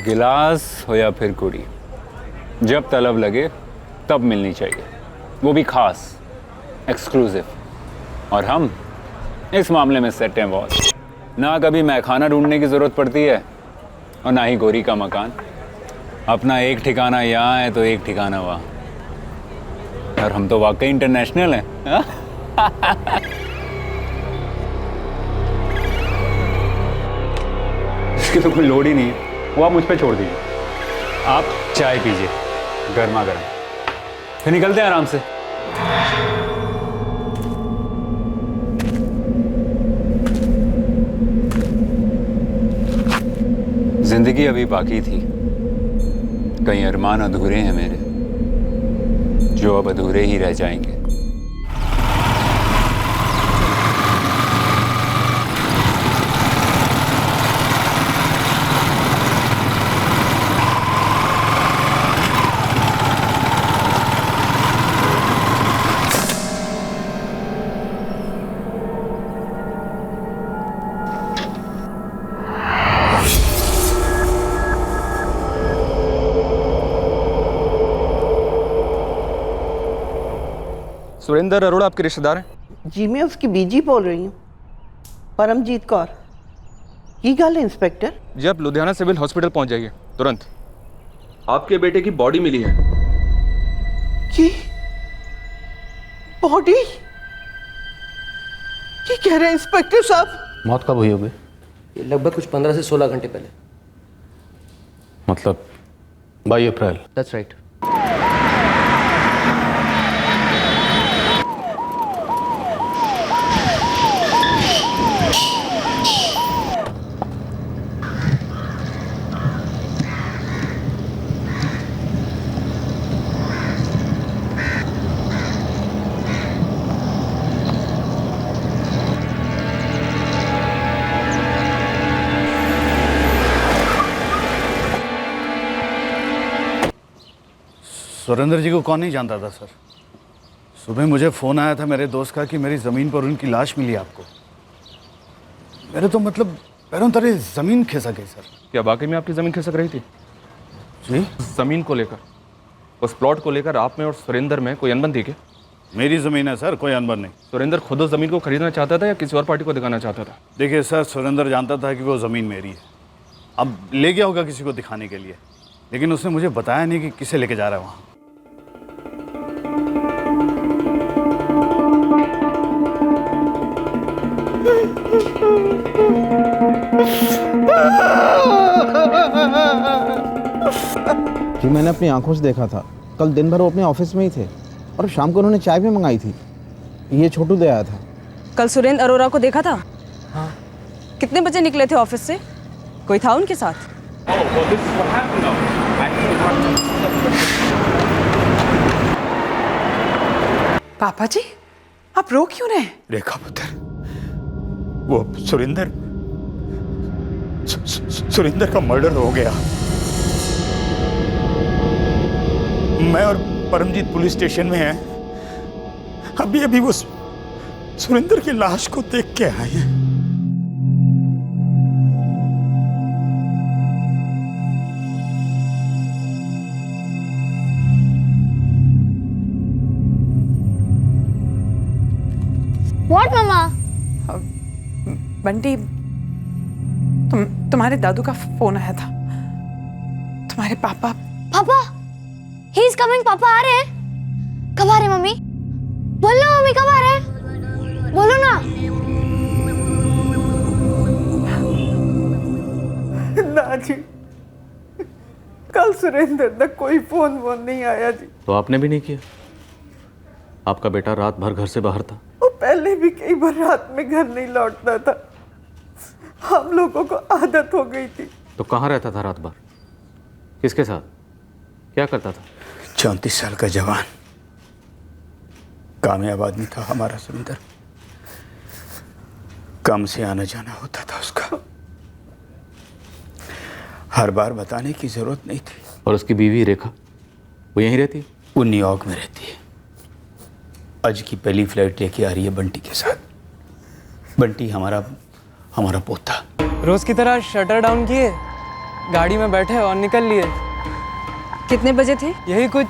गिलास हो या फिर कुड़ी, जब तलब लगे तब मिलनी चाहिए, वो भी खास, एक्सक्लूसिव। और हम इस मामले में सेट हैं बॉस। ना कभी मैखाना ढूंढने की ज़रूरत पड़ती है और ना ही गोरी का मकान। अपना एक ठिकाना यहाँ है तो एक ठिकाना वहाँ, और हम तो वाकई इंटरनेशनल हैं। इसकी तो कोई लोड ही नहीं है, वो आप मुझ पे छोड़ दीजिए। आप चाय पीजिए गर्मा गर्म, फिर निकलते हैं आराम से। जिंदगी अभी बाकी थी, कई अरमान अधूरे हैं मेरे, जो अब अधूरे ही रह जाएंगे। सुरेंद्र अरोड़ा आपके रिश्तेदार हैं? जी मैं उसकी बीजी बोल रही हूँ, परमजीत कौर। की गल है इंस्पेक्टर? जी आप लुधियाना सिविल हॉस्पिटल पहुंच जाइए तुरंत। आपके बेटे की बॉडी मिली है। की बॉडी? की कह रहे हैं इंस्पेक्टर साहब? मौत कब हुई होगी? ये लगभग कुछ 15 से 16 घंटे पहले। मतलब 22 अप्रैल। That's right. सुरेंद्र जी को कौन नहीं जानता था सर। सुबह मुझे फ़ोन आया था मेरे दोस्त का कि मेरी ज़मीन पर उनकी लाश मिली आपको। मेरे तो मतलब पैरों तले ज़मीन खिसक गई सर। क्या वाकई में आपकी ज़मीन खिसक रही थी? जी? ज़मीन को लेकर, उस प्लॉट को लेकर आप में और सुरेंद्र में कोई अनबन थी क्या? मेरी ज़मीन है सर, कोई अनबन नहीं। सुरेंद्र खुद उस ज़मीन को खरीदना चाहता था या किसी और पार्टी को दिखाना चाहता था? देखिए सर, सुरेंद्र जानता था कि वो ज़मीन मेरी है। अब ले गया होगा किसी को दिखाने के लिए, लेकिन उसने मुझे बताया नहीं कि किसे लेके जा रहा है वहाँ। जी मैंने अपनी आंखों से देखा था। कल दिन भर वो अपने ऑफिस में ही थे और शाम को उन्होंने चाय भी मंगाई थी। ये छोटू दे आया था। कल सुरेंद्र अरोड़ा को देखा था? हाँ। कितने बजे निकले थे ऑफिस से? कोई था उनके साथ? पापा जी आप रो क्यों रहे? रेखा पुत्र, वो सुरेंद्र का मर्डर हो गया। मैं और परमजीत पुलिस स्टेशन में हैं। अभी वो सुरेंद्र की लाश को देख के आए हैं। What, मामा? बंटी, तुम्हारे दादू का फोन आया था। तुम्हारे पापा। पापा, he is coming. पापा आ रहे हैं। कब आ रहे हैं मम्मी? बोलो मम्मी कब आ रहे हैं? बोलो ना। ना जी, कल सुरेंद्र का कोई फोन नहीं आया जी। तो आपने भी नहीं किया? आपका बेटा रात भर घर से बाहर था। वो पहले भी कई बार रात में घर नहीं लौटता था। हम लोगों को आदत हो गई थी। तो कहाँ रहता था रात भर? किसके साथ? क्या करता था? 34 साल का जवान, कामयाब आदमी था हमारा सुरेंद्र। काम से आना जाना होता था उसका। हर बार बताने की जरूरत नहीं थी। और उसकी बीवी रेखा, वो यहीं रहती है? वो न्यूयॉर्क में रहती है। आज की पहली फ्लाइट लेके आ रही है बंटी के साथ। बंटी हमारा पोता। रोज की तरह शटर डाउन किए? गाड़ी में बैठे और निकल लिए। कितने बजे थे? यही कुछ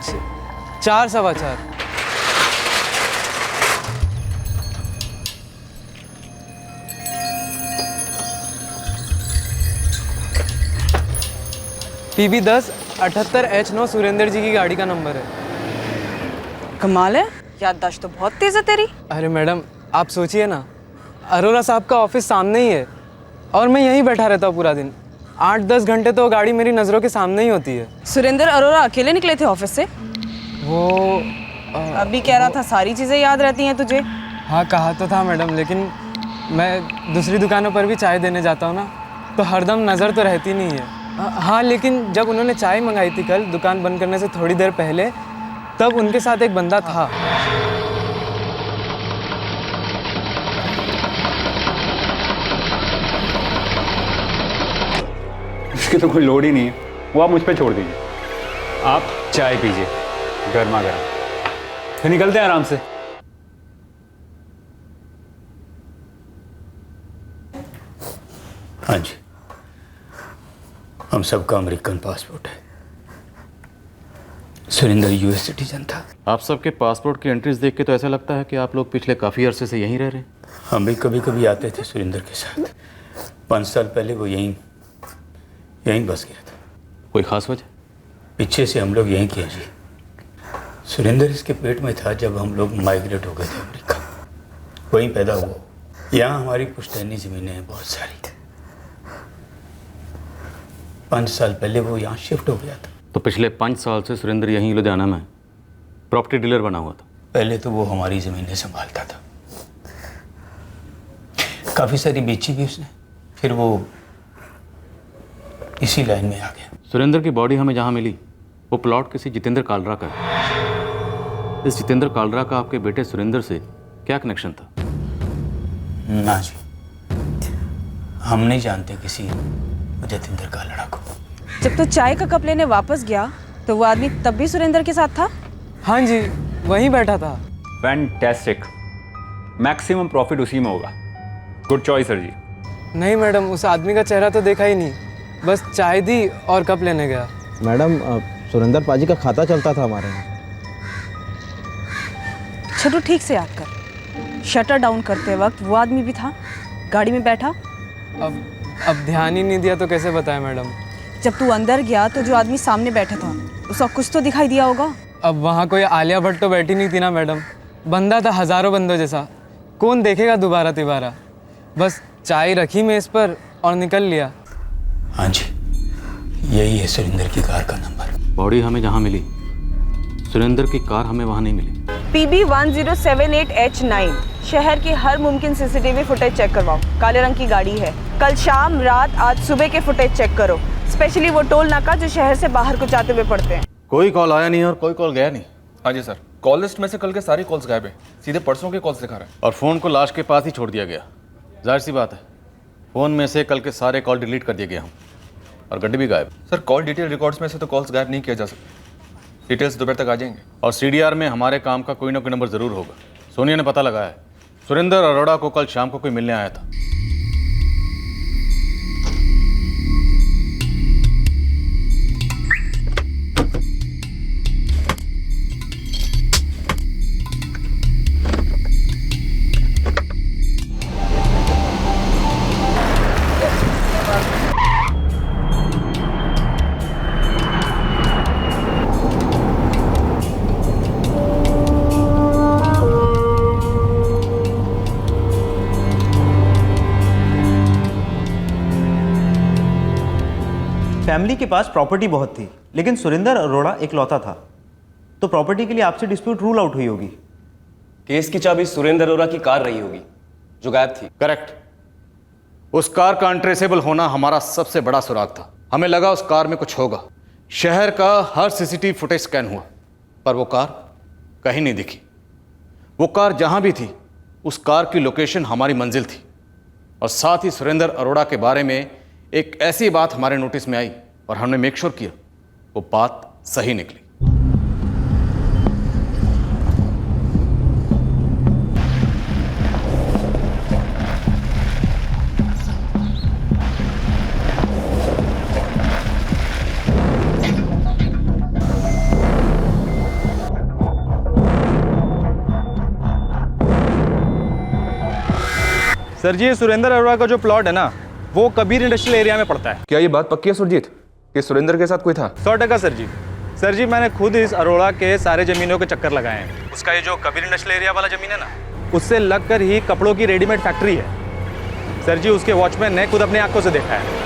4 सवा 4। PB 10 78H9 सुरेंद्र जी की गाड़ी का नंबर है। कमाल है, याददाश्त तो बहुत तेज है तेरी। अरे मैडम आप सोचिए ना, अरोरा साहब का ऑफिस सामने ही है और मैं यहीं बैठा रहता हूँ पूरा दिन। 8-10 घंटे तो गाड़ी मेरी नज़रों के सामने ही होती है। सुरेंद्र अरोरा अकेले निकले थे ऑफिस से? वो अभी कह रहा था सारी चीजें याद रहती हैं तुझे। हाँ कहा तो था मैडम, लेकिन मैं दूसरी दुकानों पर भी चाय देने जाता हूँ ना, तो हरदम नज़र तो रहती नहीं है। हाँ लेकिन जब उन्होंने चाय मंगाई थी कल दुकान बंद करने से थोड़ी देर पहले, तब उनके साथ एक बंदा था। इसकी तो कोई लोड ही नहीं है, वो आप मुझ पे छोड़ दीजिए। आप चाय पीजिए गर्मा गर्म, फिर निकलते हैं आराम से। हाँ जी, हम सबका अमेरिकन पासपोर्ट है। सुरेंद्र US सिटीजन था। आप सबके पासपोर्ट की एंट्रीज देख के तो ऐसा लगता है कि आप लोग पिछले काफ़ी अरसे से यहीं रह रहे हैं। हम भी कभी कभी आते थे सुरेंद्र के साथ। 5 साल पहले वो यहीं बस गया था। कोई ख़ास वजह? पीछे से हम लोग यहीं किया जी। सुरेंद्र इसके पेट में था जब हम लोग माइग्रेट हो गए थे अमेरिका, वहीं पैदा हुआ। यहाँ हमारी पुश्तैनी ज़मीनें हैं बहुत सारी। 5 साल पहले वो यहाँ शिफ्ट हो गया था। तो पिछले 5 साल से सुरेंद्र यहीं लुधियाना में प्रॉपर्टी डीलर बना हुआ था। पहले तो वो हमारी ज़मीनें संभालता था, काफ़ी सारी बेची भी उसने, फिर वो इसी लाइन में आ गया। सुरेंद्र की बॉडी हमें जहाँ मिली वो प्लॉट किसी जितेंद्र कालरा का है। इस जितेंद्र कालरा का आपके बेटे सुरेंद्र से क्या कनेक्शन था? ना जी, हम नहीं जानते किसी जितेंद्र कालरा को। जब तो चाय का कप लेने वापस गया तो वो आदमी तब भी सुरेंद्र के साथ था? हाँ जी, वहीं बैठा था। फैंटास्टिक, मैक्सिमम प्रॉफिट उसी में होगा। गुड चॉइस सर जी। नहीं मैडम, उस आदमी का चेहरा तो देखा ही नहीं, बस चाय दी और कप लेने गया। मैडम सुरेंद्र पाजी का खाता चलता था हमारे यहाँ। छोटू ठीक से याद कर, शटर डाउन करते वक्त वो आदमी भी था गाड़ी में बैठा? अब ध्यान ही नहीं दिया तो कैसे बताएं मैडम। जब तू अंदर गया तो जो आदमी सामने बैठा था उसका कुछ तो दिखाई दिया होगा। अब वहाँ कोई आलिया भट्ट तो बैठी नहीं थी ना मैडम, बंदा था हज़ारों बंदों जैसा, कौन देखेगा दोबारा तिबारा। बस चाय रखी मेज पर और निकल लिया। हाँ जी, यही है सुरेंद्र की कार का नंबर। बॉडी हमें जहाँ मिली, सुरेंद्र की कार हमें वहाँ नहीं मिली। PB 1078H9, शहर की हर मुमकिन CCTV फुटेज चेक करवाओ। काले रंग की गाड़ी है। कल शाम, रात, आज सुबह के फुटेज चेक करो, स्पेशली वो टोल नाका जो शहर से बाहर को जाते हुए पड़ते हैं। कोई कॉल आया नहीं और कोई कॉल गया नहीं। हाँ जी सर, कॉल लिस्ट में से कल के सारे कॉल्स गायब है, सीधे परसों के कॉल्स दिखा रहे हैं। और फ़ोन को लाश के पास ही छोड़ दिया गया। जाहिर सी बात है, फ़ोन में से कल के सारे कॉल डिलीट कर दिए गए हम, और गड्डी भी गायब। सर कॉल डिटेल रिकॉर्ड्स में से तो कॉल्स गायब नहीं किया जा सकता, डिटेल्स दोपहर तक आ जाएंगे। और CDR में हमारे काम का कोई ना कोई नंबर ज़रूर होगा। सोनिया ने पता लगाया है, सुरेंद्र अरोड़ा को कल शाम को कोई मिलने आया था। फैमिली के पास प्रॉपर्टी बहुत थी, लेकिन सुरेंद्र अरोड़ा इकलौता था, तो प्रॉपर्टी के लिए आपसे डिस्प्यूट रूल आउट हुई होगी। केस की चाबी सुरेंद्र अरोड़ा की कार रही होगी जो गायब थी। करेक्ट। उस कार का अनट्रेसेबल होना हमारा सबसे बड़ा सुराग था। हमें लगा उस कार में कुछ होगा। शहर का हर CCTV फुटेज स्कैन हुआ, पर वो कार कहीं नहीं दिखी। वो कार जहां भी थी, उस कार की लोकेशन हमारी मंजिल थी। और साथ ही सुरेंद्र अरोड़ा के बारे में एक ऐसी बात हमारे नोटिस में आई और हमने मेक श्योर किया वो बात सही निकली। सर जी, ये सुरेंद्र अरोड़ा का जो प्लॉट है ना, वो कबीर इंडस्ट्रियल एरिया में पड़ता है। क्या ये बात पक्की है सुरजीत कि सुरेंद्र के साथ कोई था? 100% सर जी। सर जी, मैंने खुद इस अरोड़ा के सारे ज़मीनों के चक्कर लगाए हैं। उसका ये जो कबीर इंडस्ट्रियल एरिया वाला ज़मीन है ना, उससे लगकर ही कपड़ों की रेडीमेड फैक्ट्री है। सर जी, उसके वॉचमैन ने खुद अपनी आंखों से देखा है।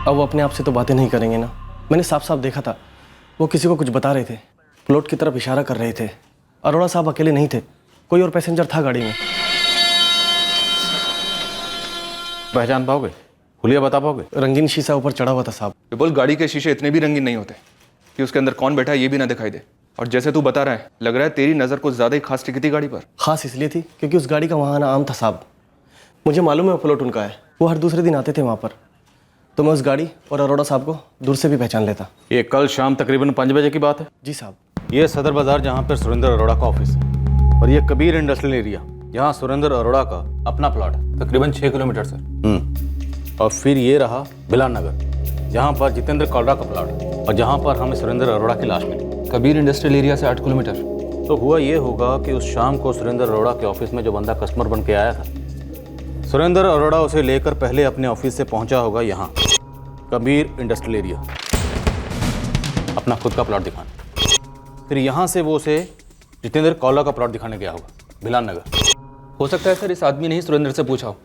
अब वो अपने आप से तो बातें नहीं करेंगे ना। मैंने साफ साफ देखा था, वो किसी को कुछ बता रहे थे, प्लॉट की तरफ इशारा कर रहे थे। अरोड़ा साहब अकेले नहीं थे, कोई और पैसेंजर था गाड़ी में। पहचान पाओगे? हुलिया बता पाओगे? रंगीन शीशा ऊपर चढ़ा हुआ था साहब। बोल, गाड़ी के शीशे इतने भी रंगीन नहीं होते कि उसके अंदर कौन बैठा है ये भी ना दिखाई दे। और जैसे तू बता रहा है, लग रहा है तेरी नज़र कुछ ज़्यादा ही खास टिकी थी गाड़ी पर। खास इसलिए थी क्योंकि उस गाड़ी का वहाँ आना आम था साहब। मुझे मालूम है वो प्लॉट उनका है, वो हर दूसरे दिन आते थे वहाँ पर, तो मैं उस गाड़ी और अरोड़ा साहब को दूर से भी पहचान लेता। ये कल शाम तकरीबन 5 बजे की बात है? जी साहब। ये सदर बाजार जहाँ पर सुरेंद्र अरोड़ा का ऑफिस है, और ये कबीर इंडस्ट्रियल एरिया जहाँ सुरेंद्र अरोड़ा का अपना प्लॉट है, तकरीबन 6 किलोमीटर सर। और फिर ये रहा बिलान नगर, जहाँ पर जितेंद्र कौलरा का प्लॉट है और जहाँ पर हमें सुरेंद्र अरोड़ा की लाश मिली। कबीर इंडस्ट्रियल एरिया से 8 किलोमीटर। तो हुआ ये होगा कि उस शाम को सुरेंद्र अरोड़ा के ऑफिस में जो बंदा कस्टमर बन के आया था, सुरेंद्र अरोड़ा उसे लेकर पहले अपने ऑफिस से पहुंचा होगा यहाँ कबीर इंडस्ट्रियल एरिया, अपना खुद का प्लॉट दिखाने। फिर यहाँ से वो उसे जितेंद्र कौला का प्लॉट दिखाने गया होगा बिलान नगर। हो सकता है सर इस आदमी ने ही सुरेंद्र से पूछा हो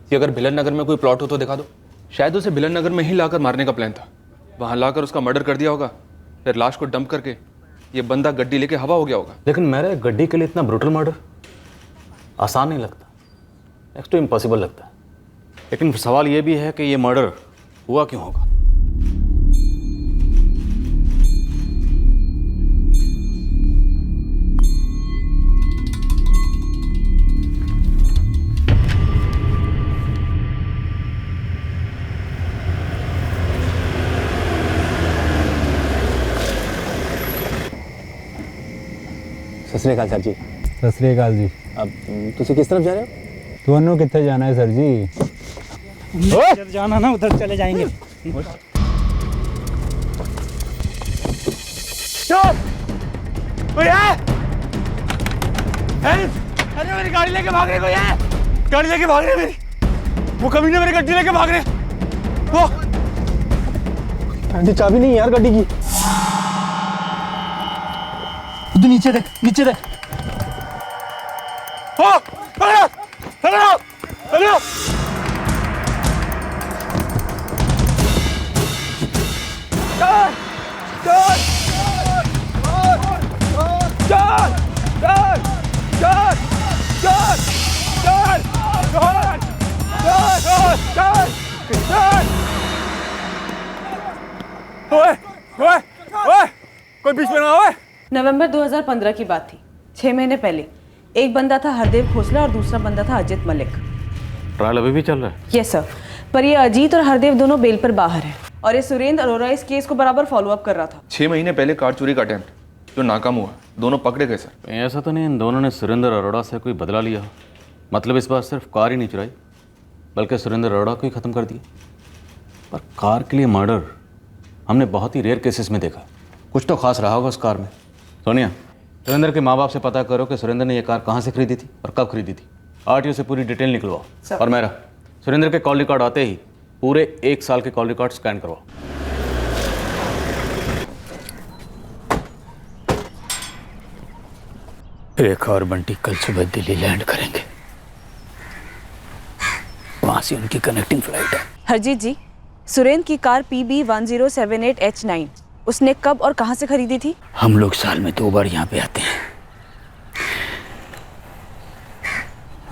कि अगर भिलन नगर में कोई प्लॉट हो तो दिखा दो। शायद उसे भिलन नगर में ही लाकर मारने का प्लान था, वहाँ लाकर उसका मर्डर कर दिया होगा, फिर लाश को डंप करके ये बंदा गड्डी लेके हवा हो गया होगा। लेकिन मेरे गड्डी के लिए इतना ब्रूटल मर्डर आसान नहीं लगता, नेक्स्ट टू इम्पॉसिबल लगता है। लेकिन सवाल ये भी है कि ये मर्डर हुआ क्यों होगा? सत श्री अकाल सर जी। सत श्री अकाल जी। अब तुसी किस तरफ जा रहे हो? ਤੁਹਾਨੂੰ ਕਿੱਥੇ ਜਾਣਾ है सर जी? उधर जाना ना, उधर चले जाएंगे। अरे मेरी गाड़ी लेके भाग रहे, कोई है? गाड़ी लेके भाग रहे मेरी, वो कभी ना मेरी गड्डी लेके भाग रहे। वो चाबी नहीं यार गड्डी की। तू नीचे देख, नीचे देख। कोई बीच में ना आए। नवंबर 2015 की बात थी, 6 महीने पहले। एक बंदा था हरदेव खोसला और दूसरा बंदा था अजित मलिक। ट्रायल अभी भी चल रहा है? यस सर, पर ये अजीत और हरदेव दोनों बेल पर बाहर हैं और ये सुरेंद्र अरोड़ा इस केस को बराबर फॉलो अप कर रहा था। 6 महीने पहले कार चोरी का अटेम्प्ट जो नाकाम हुआ, दोनों पकड़े गए सर। ऐसा तो नहीं इन दोनों ने सुरेंद्र अरोड़ा से कोई बदला लिया हो? मतलब इस बार सिर्फ कार ही नहीं चुराई बल्कि सुरेंद्र अरोड़ा को ही ख़त्म कर दिया। पर कार के लिए मर्डर हमने बहुत ही रेयर केसेस में देखा। कुछ तो खास रहा होगा उस कार में। सोनिया, सुरेंद्र के माँ बाप से पता करो कि सुरेंद्र ने यह कार कहाँ से खरीदी थी और कब खरीदी थी। आरटीओ से पूरी डिटेल निकलवाओ। और मेरा सुरेंद्र के कॉल रिकॉर्ड आते ही पूरे 1 साल के कॉल रिकॉर्ड स्कैन करवाओ। रेखा और बंटी कल सुबह दिल्ली लैंड करेंगे, वहां से उनकी कनेक्टिंग फ्लाइट है। हरजीत जी, सुरेंद्र की कार PB1078H9 उसने कब और कहां से खरीदी थी? हम लोग साल में 2 बार यहाँ पे आते हैं,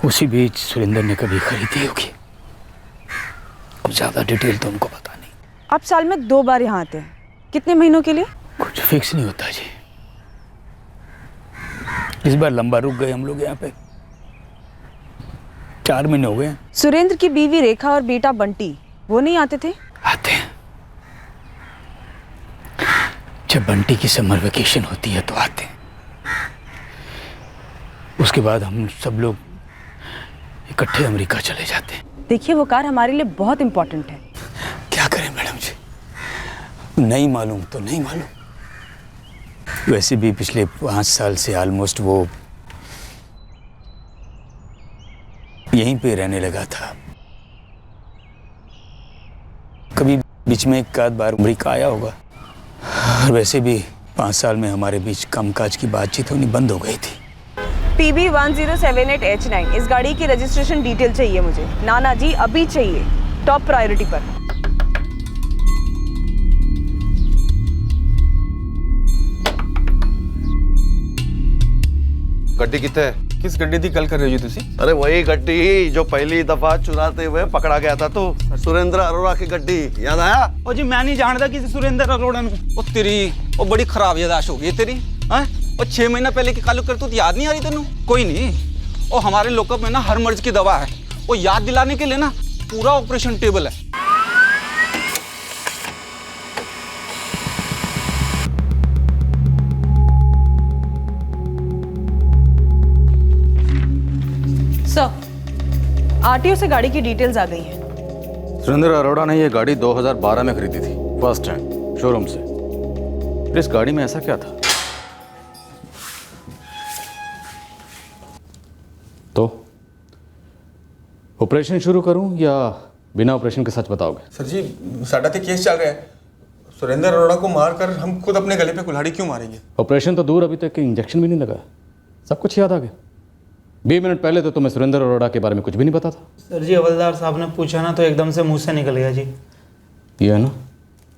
उसी बीच सुरेंद्र ने कभी खरीदी होगी। अब ज्यादा डिटेल तो हमको पता नहीं। आप साल में 2 बार यहाँ आते हैं, कितने महीनों के लिए? कुछ फिक्स नहीं होता जी, इस बार लंबा रुक गए हम लोग यहाँ पे, 4 महीने हो गए। सुरेंद्र की बीवी रेखा और बेटा बंटी वो नहीं आते थे? आते हैं, जब बंटी की समर वेकेशन होती है तो आते हैं। उसके बाद हम सब लोग इकट्ठे अमेरिका चले जाते हैं। देखिए वो कार हमारे लिए बहुत इंपॉर्टेंट है। क्या करें मैडम जी, नहीं मालूम तो नहीं मालूम। वैसे भी पिछले 5 साल से ऑलमोस्ट वो यहीं पे रहने लगा था। कभी बीच में एक आध बार अमेरिका आया होगा। और वैसे भी 5 साल में हमारे बीच कामकाज की बातचीत होनी बंद हो गई थी। PB1078H9 इस गाड़ी की रजिस्ट्रेशन डिटेल चाहिए मुझे। नाना जी अभी चाहिए, टॉप प्रायोरिटी पर। गड्डी कितने? किस गड्डी थी कल कर रही हो तुसी? अरे वही गड्डी जो पहली दफा चुराते हुए पकड़ा गया था। तो सुरेंद्र अरोड़ा की गड्डी याद आया? ओ जी मैं नहीं जानता किसी सुरेंद्र अरोड़ा ने। ओ तेरी ओ बड़ी खराब यादाश्त हो गई तेरी। हैं? ओ 6 महीना पहले की कालू करतूत याद नहीं आ रही तेनू? कोई नहीं, ओ हमारे लॉकअप में ना हर मर्ज की दवा है। वो याद दिलाने के लिए ना पूरा ऑपरेशन टेबल है। आरटीओ से गाड़ी की डिटेल्स आ गई हैं। सुरेंद्र अरोड़ा ने ये गाड़ी 2012 में खरीदी थी, फर्स्ट हैंड शोरूम से। फिर इस गाड़ी में ऐसा क्या था? तो ऑपरेशन शुरू करूं या बिना ऑपरेशन के सच बताओगे? सर जी साडा तो केस चल रहा है। सुरेंद्र अरोड़ा को मारकर हम खुद अपने गले पे कुल्हाड़ी क्यों मारेंगे? ऑपरेशन तो दूर, अभी तक इंजेक्शन भी नहीं लगा। सब कुछ याद आ गया। 20 मिनट पहले तो तुम्हें सुरेंद्र अरोड़ा के बारे में कुछ भी नहीं पता था। सर जी हवलदार साहब ने पूछा ना तो एकदम से मुंह से निकल गया जी। ये है ना,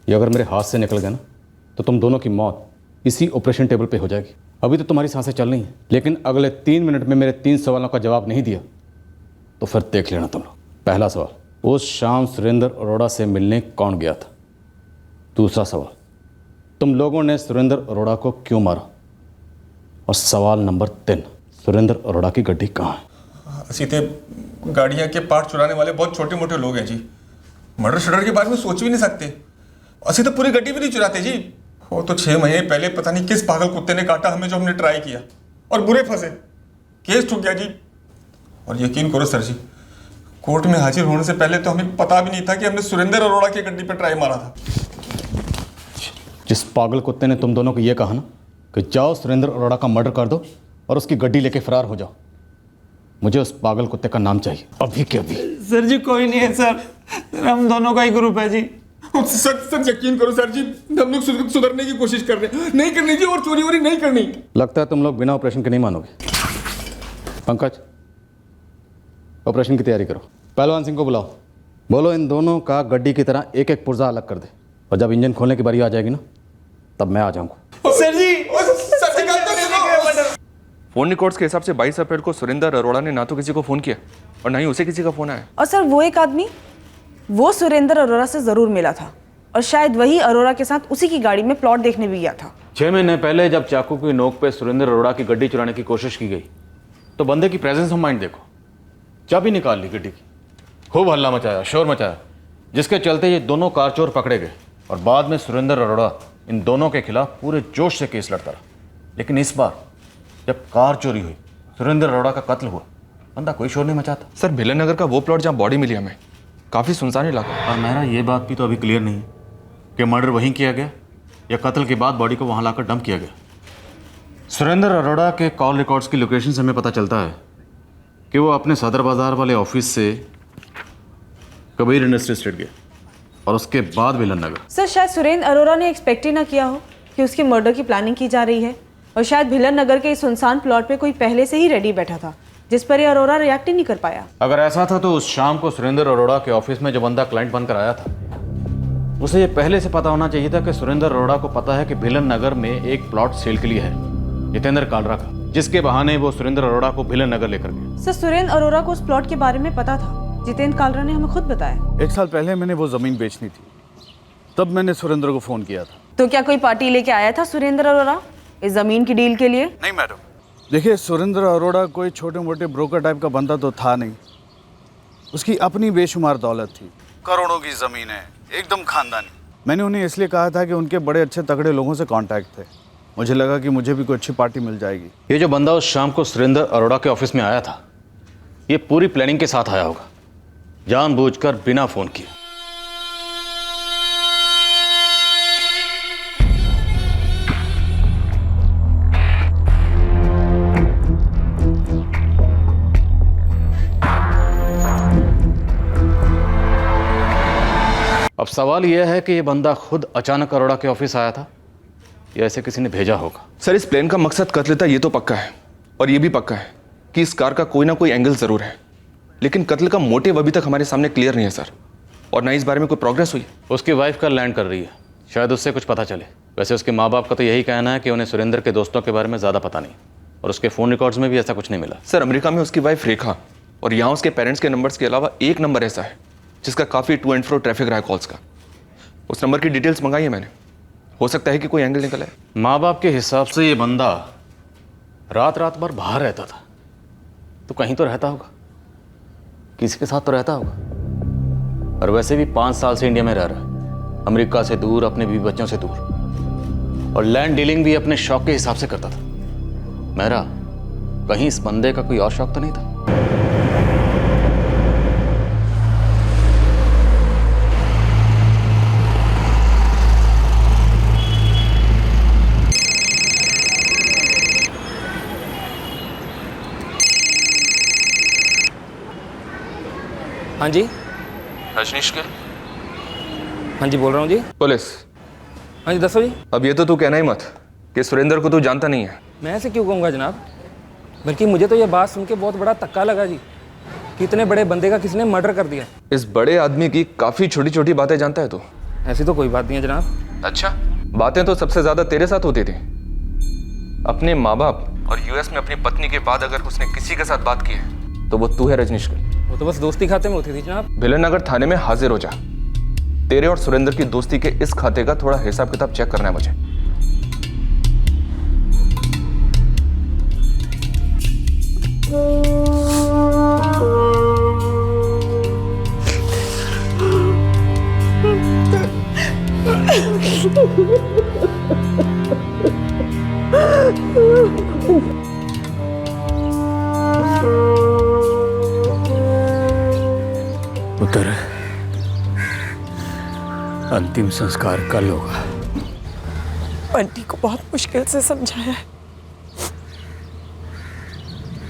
ये अगर मेरे हाथ से निकल गया ना तो तुम दोनों की मौत इसी ऑपरेशन टेबल पे हो जाएगी। अभी तो तुम्हारी सांसें चल रही हैं, लेकिन अगले 3 मिनट में मेरे 3 सवालों का जवाब नहीं दिया तो फिर देख लेना तुम लोग। पहला सवाल, उस शाम सुरेंद्र अरोड़ा से मिलने कौन गया था? दूसरा सवाल, तुम लोगों ने सुरेंद्र अरोड़ा को क्यों मारा? और सवाल नंबर 3, सुरेंद्र अरोड़ा की गड्डी कहाँ है? सीधे गाड़ियाँ के पार्ट चुराने वाले बहुत छोटे मोटे लोग हैं जी। मर्डर शर्डर के बारे में सोच भी नहीं सकते। असली तो पूरी गड्डी भी नहीं चुराते जी। वो तो 6 महीने पहले पता नहीं किस पागल कुत्ते ने काटा हमें, जो हमने ट्राई किया और बुरे फंसे, केस ठुक गया जी। और यकीन करो सर जी, कोर्ट में हाजिर होने से पहले तो हमें पता भी नहीं था कि हमने सुरेंद्र अरोड़ा की गड्डी पर ट्राई मारा था। जिस पागल कुत्ते ने तुम दोनों को यह कहा ना कि जाओ सुरेंद्र अरोड़ा का मर्डर कर दो और उसकी गड्डी लेके फरार हो जाओ, मुझे उस पागल कुत्ते का नाम चाहिए अभी के अभी। सर जी कोई नहीं है सर, हम दोनों का ही ग्रुप है जी। सर यकीन करो सर जी, हम लोग सुधरने की कोशिश कर रहे हैं। नहीं करनी जी, और चोरी वोरी नहीं करनी। लगता है तुम लोग बिना ऑपरेशन के नहीं मानोगे। पंकज, ऑपरेशन की तैयारी करो। पहलवान सिंह को बुलाओ, बोलो इन दोनों का गड्डी की तरह एक एक पुर्जा अलग कर दे, और जब इंजन खोलने की बारी आ जाएगी ना तब मैं आ जाऊंगा। सर जी फोन रिकॉर्ड्स के हिसाब से 22 अप्रैल को सुरेंद्र अरोड़ा ने ना तो किसी को फ़ोन किया और ना ही उसे किसी का फ़ोन आया। और सर वो एक आदमी, वो सुरेंद्र अरोड़ा से ज़रूर मिला था और शायद वही अरोड़ा के साथ उसी की गाड़ी में प्लॉट देखने भी गया था। 6 महीने पहले जब चाकू की नोक पे सुरेंद्र अरोड़ा की गड्डी चुराने की कोशिश की गई तो बंदे की प्रेजेंस ऑफ माइंड देखो, चाबी निकाल ली गड्डी की, खूब हल्ला मचाया, शोर मचाया, जिसके चलते ये दोनों कार चोर पकड़े गए और बाद में सुरेंद्र अरोड़ा इन दोनों के खिलाफ पूरे जोश से केस लड़ता रहा। लेकिन इस बार जब कार चोरी हुई, सुरेंद्र अरोड़ा का कत्ल हुआ, बंदा कोई शोर नहीं मचाता। सर भिलन नगर का वो प्लॉट जहाँ बॉडी मिली हमें, काफ़ी सुनसान इलाका। और मेरा ये बात भी तो अभी क्लियर नहीं है कि मर्डर वहीं किया गया या कत्ल के बाद बॉडी को वहाँ लाकर डंप किया गया। सुरेंद्र अरोड़ा के कॉल रिकॉर्ड्स की लोकेशन से हमें पता चलता है कि वो अपने सदर बाजार वाले ऑफिस से कबीर इंडस्ट्री स्ट्रीट गया और उसके बाद भिलन नगर। सर शायद सुरेंद्र अरोड़ा ने एक्सपेक्ट ही ना किया हो कि उसके मर्डर की प्लानिंग की जा रही है, और शायद भिलन नगर के इस सुनसान प्लॉट पे कोई पहले से ही रेडी बैठा था जिस पर ये अरोड़ा रिएक्ट ही नहीं कर पाया। अगर ऐसा था तो उस शाम को सुरेंद्र अरोड़ा के ऑफिस में जो बंदा क्लाइंट बनकर आया था उसे ये पहले से पता होना चाहिए था कि सुरेंद्र अरोड़ा को पता है कि भिलन नगर में एक प्लॉट सेल के लिए है, जितेंद्र कालरा का, जिसके बहाने वो सुरेंद्र अरोड़ा को भिलन नगर लेकर गया। सर सुरेंद्र अरोड़ा को उस प्लॉट के बारे में पता था, जितेंद्र कालरा ने हमें खुद बताया। 1 साल पहले मैंने वो ज़मीन बेचनी थी, तब मैंने सुरेंद्र को फ़ोन किया था। तो क्या कोई पार्टी लेके आया था सुरेंद्र अरोड़ा इस जमीन की डील के लिए? नहीं मैडम, देखिए सुरेंद्र अरोड़ा कोई छोटे मोटे ब्रोकर टाइप का बंदा तो था नहीं। उसकी अपनी बेशुमार दौलत थी, करोड़ों की ज़मीन है, एकदम खानदानी। मैंने उन्हें इसलिए कहा था कि उनके बड़े अच्छे तगड़े लोगों से कांटेक्ट थे। मुझे लगा कि मुझे भी कोई अच्छी पार्टी मिल जाएगी। ये जो बंदा उस शाम को सुरेंद्र अरोड़ा के ऑफिस में आया था, ये पूरी प्लानिंग के साथ आया होगा, जानबूझकर बिना फोन किए। अब सवाल यह है कि ये बंदा खुद अचानक अरोड़ा के ऑफिस आया था या ऐसे किसी ने भेजा होगा। सर, इस प्लान का मकसद कत्ल था, ये तो पक्का है। और ये भी पक्का है कि इस कार का कोई ना कोई एंगल जरूर है, लेकिन कत्ल का मोटिव अभी तक हमारे सामने क्लियर नहीं है सर, और ना इस बारे में कोई प्रोग्रेस हुई। उसकी वाइफ कल लैंड कर रही है, शायद उससे कुछ पता चले। वैसे उसके माँ बाप का तो यही कहना है कि उन्हें सुरेंद्र के दोस्तों के बारे में ज़्यादा पता नहीं, और उसके फ़ोन रिकॉर्ड्स में भी ऐसा कुछ नहीं मिला। सर, अमेरिका में उसकी वाइफ रेखा और यहाँ उसके पेरेंट्स के नंबर्स के अलावा एक नंबर ऐसा है जिसका काफ़ी टू एंड फ्रो ट्रैफिक रहा है कॉल्स का। उस नंबर की डिटेल्स मंगाई है मैंने, हो सकता है कि कोई एंगल निकला है। माँ बाप के हिसाब से ये बंदा रात रात भर बाहर रहता था, तो कहीं तो रहता होगा, किसी के साथ तो रहता होगा। और वैसे भी 5 साल से इंडिया में रह रहा है, अमेरिका से दूर, अपने बीवी बच्चों से दूर, और लैंड डीलिंग भी अपने शौक के हिसाब से करता था। मेरा कहीं इस बंदे का कोई और शौक तो नहीं था? हाँ जी। रजनीश के? हाँ जी, बोल रहा हूँ जी। पुलिस। हाँ जी, दसो जी। अब ये तो तू कहना ही मत कि सुरेंद्र को तू जानता नहीं है। मैं ऐसे क्यों कहूँगा जनाब, बल्कि मुझे तो ये बात सुन के बहुत बड़ा धक्का लगा जी कि इतने बड़े बंदे का किसने मर्डर कर दिया। इस बड़े आदमी की काफ़ी छोटी छोटी बातें जानता है तू। ऐसी तो कोई बात नहीं है जनाब। अच्छा, बातें तो सबसे ज़्यादा तेरे साथ होती थी। अपने माँ बाप और यूएस में अपनी पत्नी के बाद अगर उसने किसी के साथ बात की है तो वो तू है रजनीश के। वो तो बस दोस्ती खाते में होती थी जनाब। भिलन नगर थाने में हाजिर हो जा। तेरे और सुरेंद्र की दोस्ती के इस खाते का थोड़ा हिसाब किताब चेक करना है मुझे। पुत्र, अंतिम संस्कार कल होगा। बंटी को बहुत मुश्किल से समझाया है।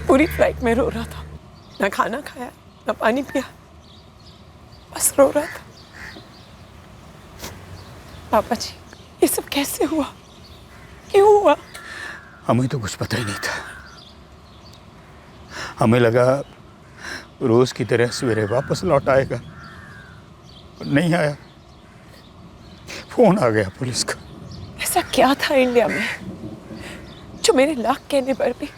पूरी फ्लाइट में रो रहा था, ना खाना खाया ना पानी पिया, बस रो रहा था। पापा जी, ये सब कैसे हुआ, क्यों हुआ? हमें तो कुछ पता ही नहीं था। हमें लगा रोज की तरह सवेरे वापस लौट आएगा, नहीं आया। फोन आ गया पुलिस का। ऐसा क्या था इंडिया में जो मेरे लाख कहने पर भी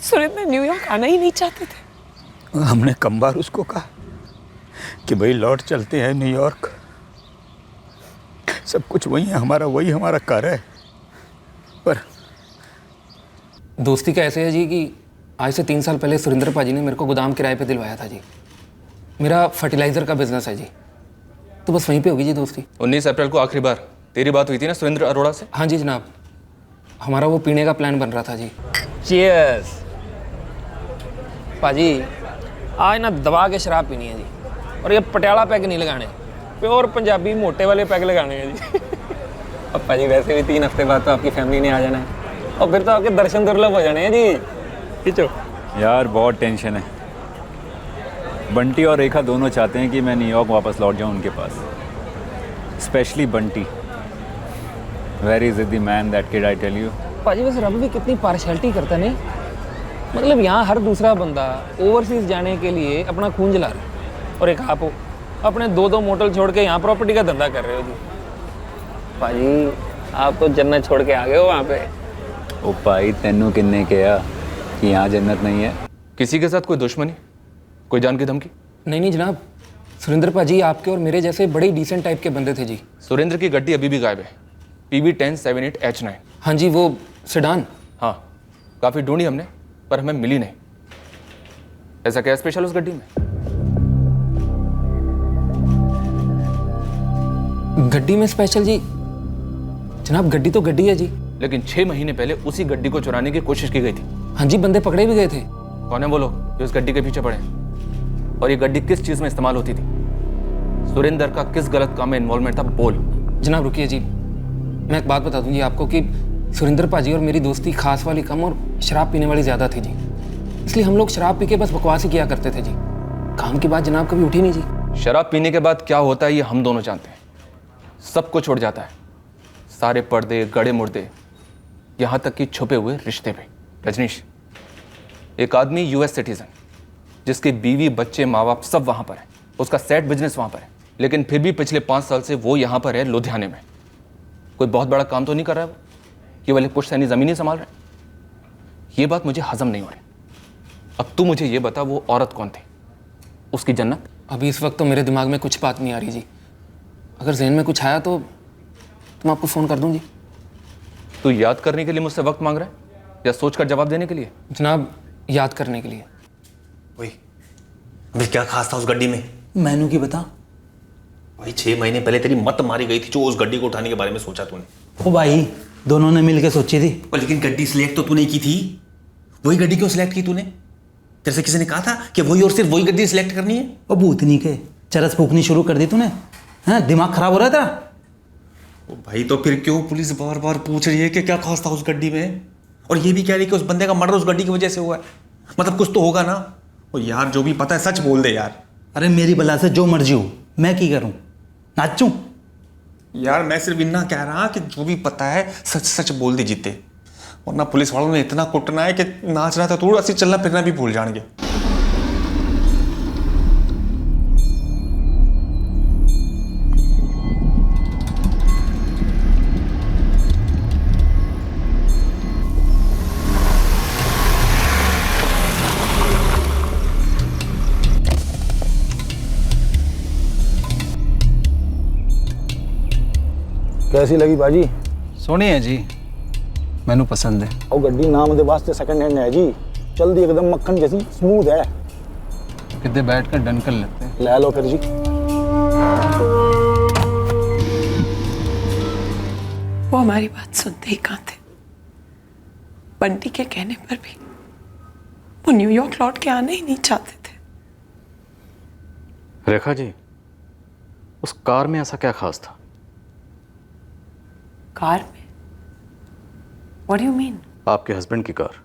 सुरेंद्र न्यूयॉर्क आना ही नहीं चाहते थे? हमने कम बार उसको कहा कि भाई लौट चलते हैं न्यूयॉर्क, सब कुछ वही है, वही हमारा घर है। पर दोस्ती का ऐसे है जी कि आज से 3 साल पहले सुरेंद्र पाजी ने मेरे को गोदाम किराए पे दिलवाया था जी। मेरा फर्टिलाइज़र का बिजनेस है जी, तो बस वहीं पे होगी जी दोस्ती। 19 अप्रैल को आखिरी बार तेरी बात हुई थी ना सुरेंद्र अरोड़ा से? हाँ जी जनाब, हमारा वो पीने का प्लान बन रहा था जी। चीयर्स पाजी, आज ना दबा के शराब पीनी है जी, और ये पटियाला पैग नहीं लगाने, प्योर पंजाबी मोटे वाले पैग लगाने हैं जी। अब पाजी वैसे भी 3 हफ्ते बाद तो आपकी फैमिली ने आ जाना है, और फिर तो आपके दर्शन दुर्लभ हो जाने हैं जी। खींचो यार, बहुत टेंशन है। बंटी और रेखा दोनों चाहते हैं कि मैं न्यूयॉर्क वापस लौट जाऊं उनके पास, स्पेशली बंटी। वेरी जिद्दी man that kid, I tell you. पाजी बस रब भी कितनी पार्शलिटी करता नहीं, मतलब यहाँ हर दूसरा बंदा ओवरसीज जाने के लिए अपना खून जला रहा है, और एक आप हो अपने 2 मोटल छोड़ के यहाँ प्रॉपर्टी का धंधा कर रहे हो जी। पाजी आप तो जन्नत छोड़ के आ गए हो वहाँ पे। ओ भाई, तेनू किन्ने कहा कि यहाँ जन्नत नहीं है? किसी के साथ कोई दुश्मनी, कोई जान की धमकी? नहीं जनाब, सुरेंद्र पाजी आपके और मेरे जैसे बड़े डिसेंट टाइप के बंदे थे जी। सुरेंद्र की गड्डी अभी भी गायब है, PB1078H9। हाँ जी, वो सेडान। हाँ, काफ़ी ढूंढी हमने पर हमें मिली नहीं। ऐसा क्या स्पेशल उस गड्डी में? गड्डी में स्पेशल जी? जनाब गड्डी तो गड्डी है जी। लेकिन 6 महीने पहले उसी गड्डी को चुराने की कोशिश की गई थी। हाँ जी, बंदे पकड़े भी गए थे। कौन है बोलो जो इस गड्डी के पीछे पड़े? और ये गड्डी किस चीज में इस्तेमाल होती थी? सुरेंद्र का किस गलत काम में इन्वॉल्वमेंट था? बोल। जनाब रुकिए जी, मैं एक बात बता दूंगी आपको कि सुरेंद्र पाजी और मेरी दोस्ती खास वाली कम और शराब पीने वाली ज़्यादा थी जी। इसलिए हम लोग शराब पी के बस बकवास ही किया करते थे जी। काम की बात जनाब कभी उठी नहीं जी। शराब पीने के बाद क्या होता है ये हम दोनों जानते हैं। सब कुछ उड़ जाता है, सारे पर्दे, गड़े मुर्दे, यहाँ तक कि छुपे हुए रिश्ते भी। रजनीश, एक आदमी यूएस सिटीजन जिसके बीवी, बच्चे, माँ बाप सब वहाँ पर है, उसका सेट बिजनेस वहाँ पर है, लेकिन फिर भी पिछले 5 साल से वो यहाँ पर है लुधियाने में। कोई बहुत बड़ा काम तो नहीं कर रहा है वो, केवल एक पुश्तैनी ज़मीन ही संभाल रहा है। ये बात मुझे हजम नहीं हो रही। अब तू मुझे ये बता, वो औरत कौन थी? उसकी जन्नत? अभी इस वक्त तो मेरे दिमाग में कुछ बात नहीं आ रही जी। अगर जहन में कुछ आया तो मैं आपको फ़ोन कर दूँ जी। तू याद करने के लिए मुझसे वक्त मांग रहा है या सोच कर जवाब देने के लिए? जनाब याद करने के लिए। वही अभी क्या खास था उस गड्डी में? मैनू की बता। भाई 6 महीने पहले तेरी मत मारी गई थी जो उस गड्डी को उठाने के बारे में सोचा तूने। ओ भाई, दोनों ने मिलकर सोची थी। और लेकिन गड्डी सिलेक्ट तो तूने की थी। वही गड्डी क्यों सिलेक्ट की तूने? तेरे से किसी ने कहा था कि वही और सिर्फ वही गड्डी सिलेक्ट करनी है? ओ भूतनी के चरस फूकनी शुरू कर दी तूने। हैं, दिमाग खराब हो रहा था? ओ भाई, तो फिर क्यों पुलिस बार बार पूछ रही है कि क्या खास था उस गड्डी में? और ये भी कह रही है कि उस बंदे का मर्डर उस गड्डी की वजह से हुआ है। मतलब कुछ तो होगा ना। ओ यार, जो भी पता है सच बोल दे यार। अरे मेरी बला से जो मर्जी हो, मैं की करूं? नाचूं? यार मैं सिर्फ इतना कह रहा कि जो भी पता है सच सच बोल दे जीते, वरना पुलिस वालों ने इतना कुटना है कि नाचना था थोड़ा सी, चलना फिरना भी भूल जाएंगे। कैसी लगी बाजी? सोनी है जी, मैनू पसंद है। और गड्डी नाम दे वास्ते सेकंड हैंड है जी, चल दी एकदम मक्खन जैसी, स्मूथ है। कितने बैठ कर डन कर लेते हैं। ले लो फिर जी। वो हमारी बात सुनते ही कहाँ थे। बंटी के कहने पर भी वो न्यूयॉर्क लौट के आना ही नहीं चाहते थे। रेखा जी, उस कार में ऐसा क्या खास था? कार में? What do you mean? आपके हस्बैंड की कार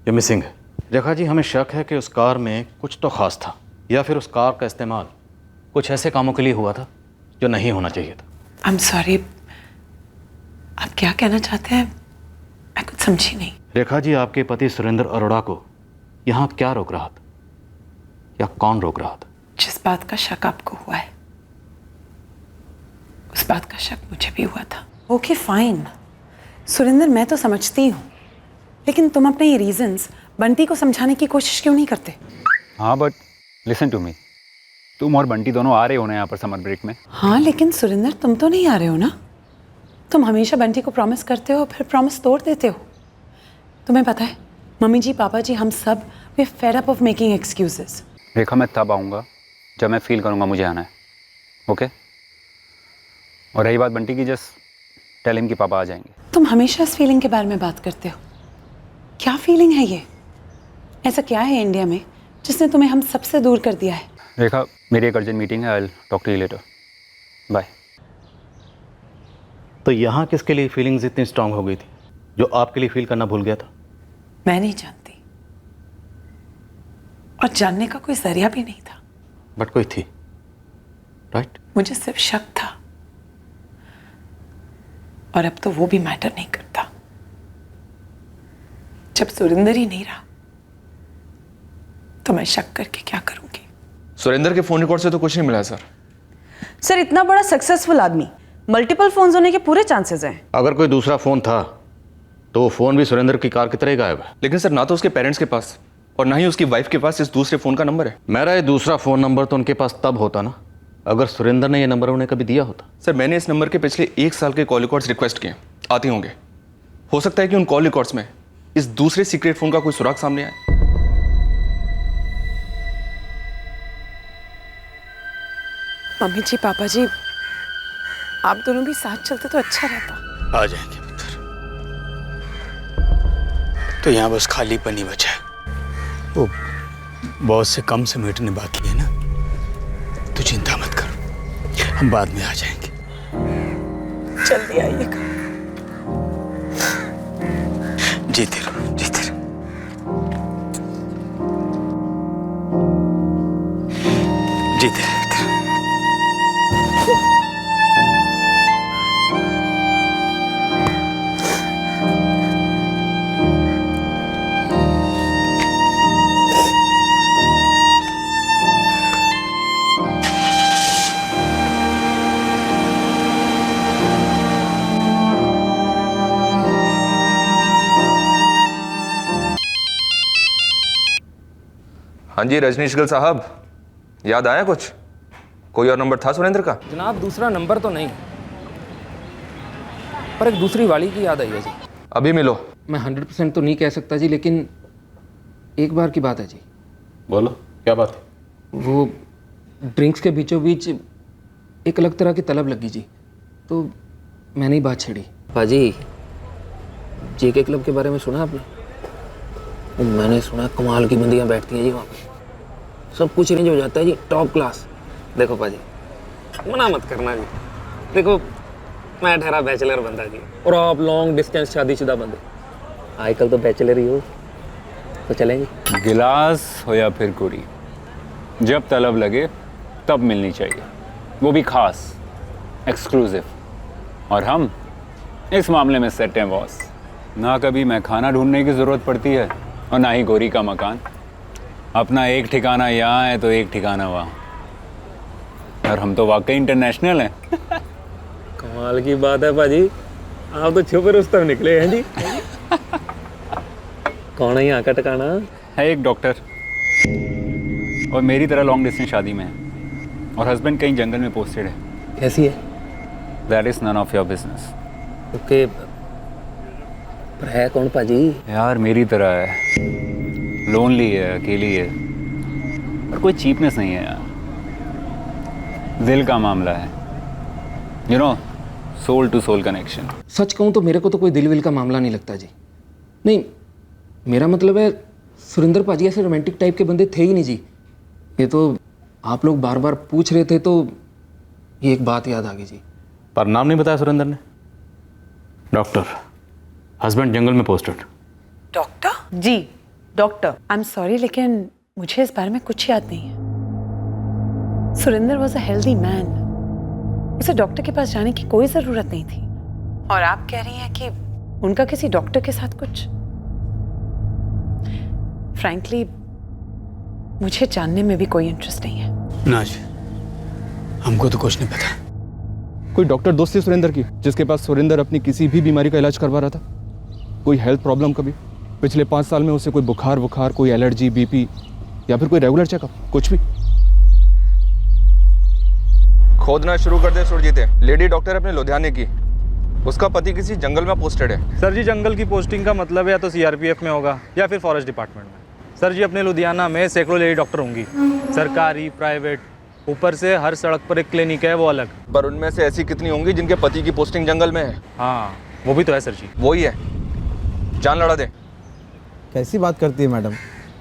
ये मिसिंग है। रेखा जी, हमें शक है कि उस कार में कुछ तो खास था, या फिर उस कार का इस्तेमाल कुछ ऐसे कामों के लिए हुआ था जो नहीं होना चाहिए था। I'm sorry, आप क्या कहना चाहते हैं? मैं कुछ समझी नहीं। रेखा जी, आपके पति सुरेंद्र अरोड़ा को यहाँ क्या रोक रहा था, या कौन रोक रहा था? जिस बात का शक आपको हुआ है, उस बात का शक मुझे भी हुआ था। ओके फाइन सुरेंद्र, मैं तो समझती हूँ, लेकिन तुम अपने ये रीजंस बंटी को समझाने की कोशिश क्यों नहीं करते? हाँ बट लिसन टू मी, तुम और बंटी दोनों आ रहे हो ना यहाँ पर समर ब्रेक में? हाँ लेकिन सुरेंद्र, तुम तो नहीं आ रहे हो ना। तुम हमेशा बंटी को प्रॉमिस करते हो, फिर प्रॉमिस तोड़ देते हो। तुम्हें पता है, मम्मी जी, पापा जी, हम सब we fed up of making excuses. Rekha, मैं तब आऊँगा जब मैं फील करूँगा मुझे आना है, ओके? और रही बात बंटी की, जस्ट टेल हिम कि पापा आ जाएंगे। तुम हमेशा इस फीलिंग के बारे में बात करते हो। क्या फीलिंग है ये? ऐसा क्या है इंडिया में जिसने तुम्हें हम सबसे दूर कर दिया है? रेखा, मेरी एक अर्जेंट मीटिंग है, I will talk to you later, bye. तो यहाँ किसके लिए फीलिंग्स इतनी स्ट्रांग हो गई थी जो आपके लिए फील करना भूल गया था? मैं नहीं जानती, और जानने का कोई जरिया भी नहीं था। बट कोई थी, राइट? मुझे सिर्फ शक था, और अब तो वो भी मैटर नहीं करता। जब सुरेंद्र ही नहीं रहा तो मैं शक करके क्या करूंगी? सुरेंद्र के फोन रिकॉर्ड से तो कुछ नहीं मिला सर। सर, इतना बड़ा सक्सेसफुल आदमी, मल्टीपल फोन्स होने के पूरे चांसेस हैं। अगर कोई दूसरा फोन था तो वो फोन भी सुरेंद्र की कार की तरह ही गायब है। लेकिन सर, ना तो उसके पेरेंट्स के पास और ना ही उसकी वाइफ के पास इस दूसरे फोन का नंबर है। मेरा ये दूसरा फोन नंबर तो उनके पास तब होता ना अगर सुरेंद्र ने ये नंबर उन्हें कभी दिया होता। सर, मैंने इस नंबर के पिछले 1 साल के कॉल रिकॉर्ड्स रिक्वेस्ट किए, आते होंगे। हो सकता है कि उन कॉल रिकॉर्ड्स में इस दूसरे सीक्रेट फोन का कोई सुराग सामने आए। मम्मी जी, पापा जी, आप दोनों भी साथ चलते तो अच्छा रहता। आ जाएंगे पुत्र। तो यहाँ बस खालीपन ही बचा है। वो बहुत से कम से मिटने बाकी है ना, तो चिंता मत करो, हम बाद में आ जाएंगे। जल्दी आइएगा। जीते रहो, जीते रहो। जीते रहो। हाँ जी रजनीश गिल साहब, याद आया कुछ? कोई और नंबर था सुरेंद्र का? जनाब दूसरा नंबर तो नहीं, पर एक दूसरी वाली की याद आई है जी। अभी मिलो। मैं 100% तो नहीं कह सकता जी, लेकिन एक बार की बात है जी। बोलो क्या बात है? वो ड्रिंक्स के बीचों बीच एक अलग तरह की तलब लगी जी, तो मैंने ही बात छेड़ी। पाजी, जेके क्लब के बारे में सुना आपने? मैंने सुना कमाल की बंदियाँ बैठती हैं जी वहाँ पे, सब कुछ अरेंज हो जाता है जी, टॉप क्लास। देखो पाजी, मना मत करना जी। देखो मैं ठहरा बैचलर बंदा जी, और आप लॉन्ग डिस्टेंस शादीशुदा बंदे, आजकल तो बैचलर ही हो, तो चलेंगे। गिलास हो या फिर कुड़ी, जब तलब लगे तब मिलनी चाहिए, वो भी खास, एक्सक्लूसिव। और हम इस मामले में सेट हैं बॉस। ना कभी मैं खाना ढूंढने की ज़रूरत पड़ती है और ना ही गोरी का मकान। अपना एक ठिकाना यहाँ है तो एक ठिकाना वहाँ, और हम तो वाकई इंटरनेशनल हैं। कमाल की बात है पाजी, आप तो छुपे रुस्तम निकले हैं जी। कौन है यहाँ का ठिकाना? है एक डॉक्टर, और मेरी तरह लॉन्ग डिस्टेंस शादी में है, और हस्बैंड कहीं जंगल में पोस्टेड है। कैसी है? That is none of your business. Okay, पर है कौन पाजी? यार मेरी तरह है, लोनली है, अकेली है, और कोई चीपनेस नहीं है यार, दिल का मामला है, you know, soul to soul connection. सच कहूँ तो मेरे को तो कोई दिल विल का मामला नहीं लगता जी। नहीं, मेरा मतलब है सुरेंद्र पाजी ऐसे रोमांटिक टाइप के बंदे थे ही नहीं जी। ये तो आप लोग बार बार पूछ रहे थे तो ये एक बात याद आ गई जी। पर नाम नहीं बताया सुरेंद्र ने। डॉक्टर, हस्बैंड जंगल में पोस्टेड। डॉक्टर? जी डॉक्टर। आई एम सॉरी, लेकिन मुझे इस बारे में कुछ याद नहीं है। Surendra was a healthy man, उसे डॉक्टर के पास जाने की कोई ज़रूरत नहीं थी। और आप कह रही हैं कि उनका किसी डॉक्टर के साथ कुछ? फ्रैंकली मुझे जानने में भी कोई इंटरेस्ट नहीं है। ना जी, हमको तो कुछ नहीं पता। कोई डॉक्टर दोस्त थी सुरेंद्र की जिसके पास सुरेंद्र अपनी किसी भी बीमारी का इलाज करवा रहा था? कोई हेल्थ प्रॉब्लम कभी पिछले 5 साल में उसे कोई बुखार, कोई एलर्जी, बीपी या फिर कोई रेगुलर चेकअप, कुछ भी? खोदना शुरू कर दे सुरजीते। लेडी डॉक्टर अपने लुधियाने की, उसका पति किसी जंगल में पोस्टेड है। सर जी, जंगल की पोस्टिंग का मतलब है या तो सीआरपीएफ में होगा या फिर फॉरेस्ट डिपार्टमेंट में। सर जी, अपने लुधियाना में सैकड़ों लेडी डॉक्टर होंगी, सरकारी, प्राइवेट, ऊपर से हर सड़क पर एक क्लिनिक है, वो अलग। पर उनमें से ऐसी कितनी होंगी जिनके पति की पोस्टिंग जंगल में है? हाँ, वो भी तो है सर जी। वही है, जान लड़ा दे। कैसी बात करती है मैडम?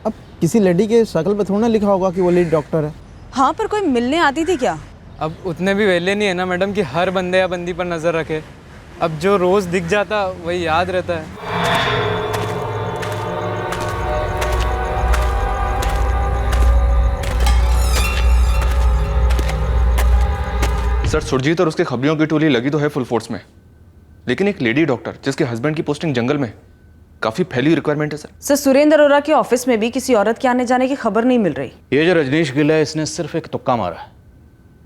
अब किसी लेडी के शक्ल पे थोड़ा ना लिखा होगा कि वो लेडी डॉक्टर है। हाँ, पर कोई मिलने आती थी क्या? अब उतने भी वेले नहीं है ना मैडम कि हर बंदे या बंदी पर नज़र रखे। अब जो रोज़ दिख जाता वही याद रहता है। सर, सुरजीत और उसके खबरियों की टोली लगी तो है फुल फोर्स में, लेकिन एक लेडी डॉक्टर जिसके हस्बैंड की पोस्टिंग जंगल में, काफी फैली रिक्वायरमेंट है सर। सर, सुरेंद्र अरोड़ा के ऑफिस में भी किसी औरत के आने जाने की खबर नहीं मिल रही। ये जो रजनीश गिल है, इसने सिर्फ एक तुक्का मारा है।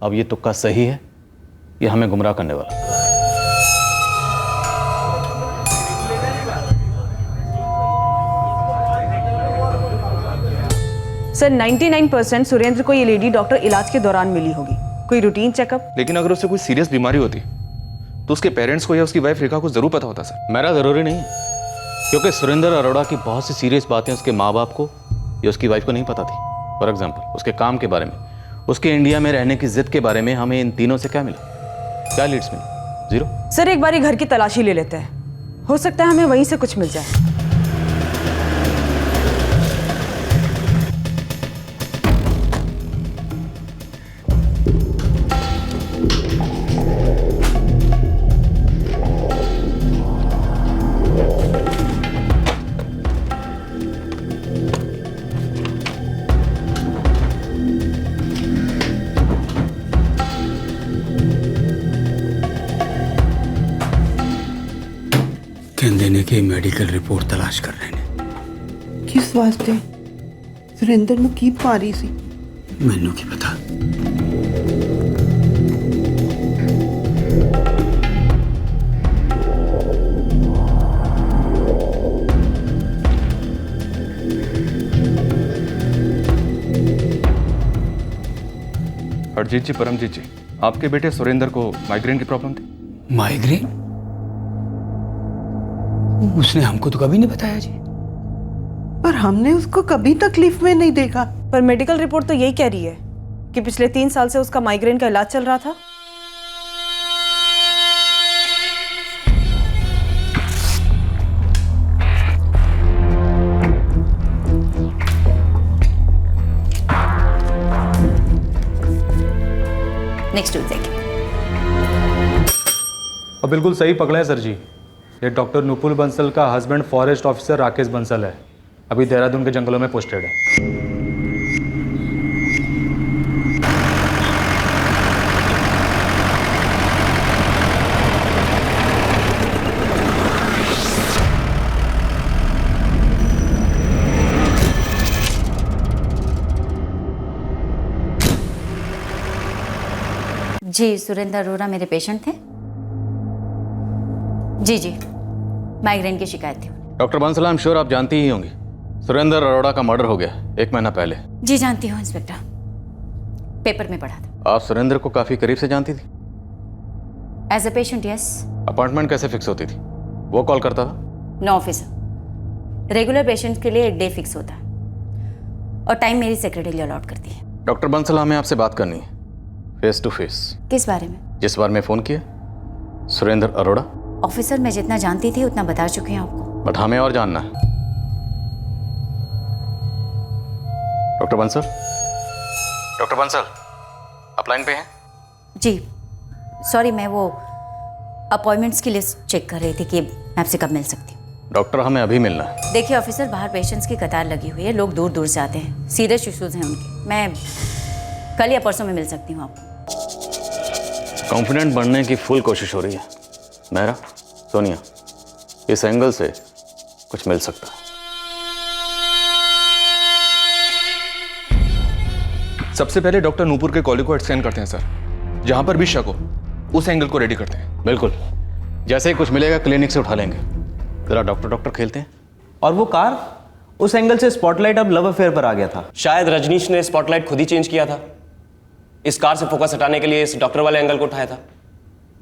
अब ये तुक्का सही है, ये हमें गुमराह करने वाला। सर, 99% सुरेंद्र को ये लेडी डॉक्टर इलाज के दौरान मिली होगी, कोई रूटीन चेकअप। लेकिन अगर उसे कोई सीरियस बीमारी होती तो उसके पेरेंट्स को या उसकी वाइफ रेखा को जरूर पता होता सर। मेरा जरूरी नहीं है, क्योंकि सुरेंद्र अरोड़ा की बहुत सी सीरियस बातें उसके माँ बाप को या उसकी वाइफ को नहीं पता थी। फॉर एग्जाम्पल, उसके काम के बारे में, उसके इंडिया में रहने की जिद के बारे में हमें इन तीनों से क्या मिला? क्या लीड्स मिली? 0? सर एक बार घर की तलाशी ले लेते हैं, हो सकता है हमें वहीं से कुछ मिल जाए। देने की मेडिकल रिपोर्ट तलाश कर रहे हैं। किस वास्ते? सुरेंद्र ਨੂੰ ਕੀ ਭਾਰੀ ਸੀ? ਮੈਨੂੰ ਕੀ ਪਤਾ। हरजीत जी, परमजीत जी, आपके बेटे सुरेंद्र को माइग्रेन की प्रॉब्लम थी। माइग्रेन? उसने हमको तो कभी नहीं बताया जी। पर हमने उसको कभी तकलीफ में नहीं देखा। पर मेडिकल रिपोर्ट तो यही कह रही है कि पिछले 3 साल से उसका माइग्रेन का इलाज चल रहा था। Next week. और बिल्कुल सही पकड़े हैं सर जी, ये डॉक्टर नुपुर बंसल का husband forest officer Rakesh Bansal है, अभी देहरादून के जंगलों में पोस्टेड है। जी, सुरेंद्र अरोड़ा मेरे पेशेंट थे। जी जी, माइग्रेन की शिकायत थी। Doctor Bansal, I am sure आप जानती ही होंगी, सुरेंद्र अरोड़ा का मर्डर हो गया 1 महीना पहले। जी जानती हूँ इंस्पेक्टर, पेपर में पढ़ा था। आप सुरेंद्र को काफी करीब से जानती थी? As a patient yes. Appointment कैसे फिक्स होती थी? वो कॉल करता था? नो ऑफिसर, रेगुलर पेशेंट्स के लिए एक डे फिक्स होता है और टाइम मेरी सेक्रेटरी अलॉट करती है। डॉक्टर बंसल, हमें आपसे बात करनी है, फेस टू फेस। किस बारे में? जिस बार मैं फोन किया, सुरेंद्र अरोड़ा। ऑफिसर, मैं जितना जानती थी उतना बता चुकी हूँ आपको। बट हमें और जानना है। डॉक्टर बंसल, डॉक्टर बंसल, आप लाइन पे हैं? जी सॉरी, मैं वो अपॉइंटमेंट्स की लिस्ट चेक कर रही थी कि मैं आपसे कब मिल सकती हूँ। डॉक्टर, हमें अभी मिलना है। देखिए ऑफिसर, बाहर पेशेंट्स की कतार लगी हुई है, लोग दूर दूर से आते हैं, सीरियस इश्यूज हैं उनके। मैं कल या परसों में मिल सकती हूँ आपको। कॉन्फिडेंट बनने की फुल कोशिश हो रही है मेरा। सोनिया, इस एंगल से कुछ मिल सकता है। सबसे पहले डॉक्टर नूपुर के कॉलेज को स्कैन करते हैं सर, जहां पर भी शक हो उस एंगल को रेडी करते हैं। बिल्कुल, जैसे ही कुछ मिलेगा क्लिनिक से उठा लेंगे। जरा डॉक्टर खेलते हैं। और वो कार, उस एंगल से स्पॉटलाइट अब लव अफेयर पर आ गया था। शायद रजनीश ने स्पॉटलाइट खुद ही चेंज किया था, इस कार से फोकस हटाने के लिए इस डॉक्टर वाले एंगल को उठाया था।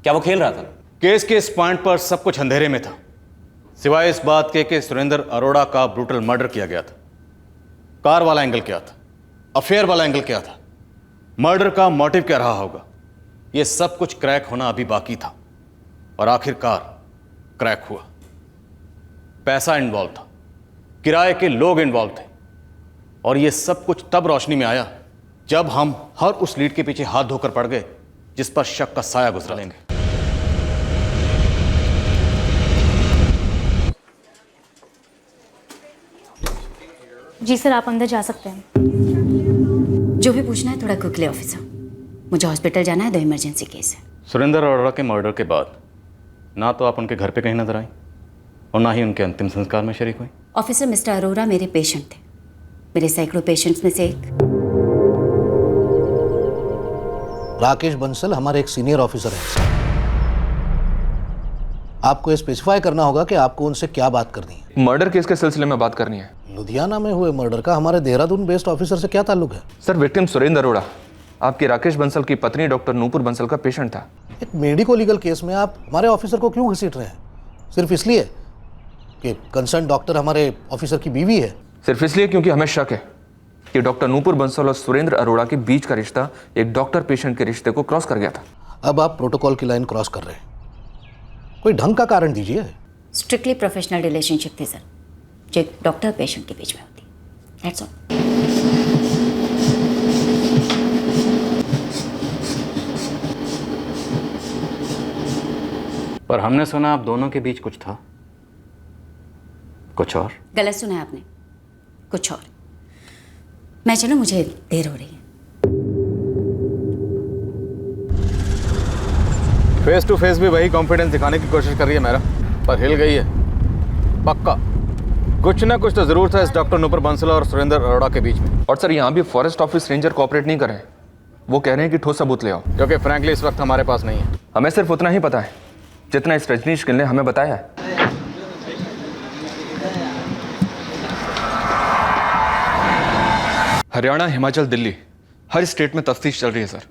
क्या वो खेल रहा था? केस के इस पॉइंट पर सब कुछ अंधेरे में था, सिवाय इस बात के कि सुरेंद्र अरोड़ा का ब्रूटल मर्डर किया गया था। कार वाला एंगल क्या था, अफेयर वाला एंगल क्या था, मर्डर का मोटिव क्या रहा होगा, यह सब कुछ क्रैक होना अभी बाकी था। और आखिरकार क्रैक हुआ। पैसा इन्वॉल्व था, किराए के लोग इन्वॉल्व थे, और यह सब कुछ तब रोशनी में आया जब हम हर उस लीड के पीछे हाथ धोकर पड़ गए जिस पर शक का साया गुजरा लेंगे। जी सर, आप अंदर जा सकते हैं। जो भी पूछना है थोड़ा क्विकली ऑफिसर, मुझे हॉस्पिटल जाना है, 2 इमरजेंसी केस है। सुरेंद्र अरोड़ा के मर्डर के बाद ना तो आप उनके घर पे कहीं नजर आई और ना ही उनके अंतिम संस्कार में शरीक हुई। ऑफिसर, मिस्टर अरोड़ा मेरे पेशेंट थे, मेरे सैकड़ों पेशेंट्स में से एक। राकेश बंसल हमारे एक सीनियर ऑफिसर हैं। आपको स्पेसिफाई करना होगा कि आपको उनसे क्या बात करनी है। मर्डर केस के सिलसिले में बात करनी है। लुधियाना में हुए मर्डर का हमारे देहरादून बेस्ड ऑफिसर से क्या ताल्लुक है? सर, विक्टिम सुरेंद्र अरोड़ा आपके राकेश बंसल की पत्नी डॉक्टर नूपुर बंसल का पेशेंट था। एक मेडिको लीगल केस में आप हमारे ऑफिसर को क्यों घसीट रहे हैं? सिर्फ इसलिए कि कंसर्न डॉक्टर हमारे ऑफिसर की बीवी है? सिर्फ इसलिए क्योंकि हमें शक है कि डॉक्टर नूपुर बंसल और सुरेंद्र अरोड़ा के बीच का रिश्ता एक डॉक्टर पेशेंट के रिश्ते को क्रॉस कर गया था। अब आप प्रोटोकॉल की लाइन क्रॉस कर रहे हैं। कोई ढंग का कारण दीजिए। स्ट्रिक्टली प्रोफेशनल रिलेशनशिप थी सर, जो एक डॉक्टर पेशेंट के बीच में होती। That's all. पर हमने सुना आप दोनों के बीच कुछ था, कुछ और। गलत सुना है आपने, कुछ और। मैं चलूं, मुझे देर हो रही है। फेस टू फेस भी वही कॉन्फिडेंस दिखाने की कोशिश कर रही है मेरा, पर हिल गई है पक्का। कुछ ना कुछ तो जरूर था इस डॉक्टर नुपुर बंसल और सुरेंद्र अरोड़ा के बीच में। और सर यहाँ भी फॉरेस्ट ऑफिस रेंजर कोऑपरेट नहीं कर रहे हैं। वो कह रहे हैं कि ठोस सबूत ले आओ, क्योंकि फ्रैंकली इस वक्त हमारे पास नहीं है। हमें सिर्फ उतना ही पता है जितना इस रजनीश गिल ने हमें बताया है। हरियाणा, हिमाचल, दिल्ली, हर स्टेट में तफ्तीश चल रही है सर,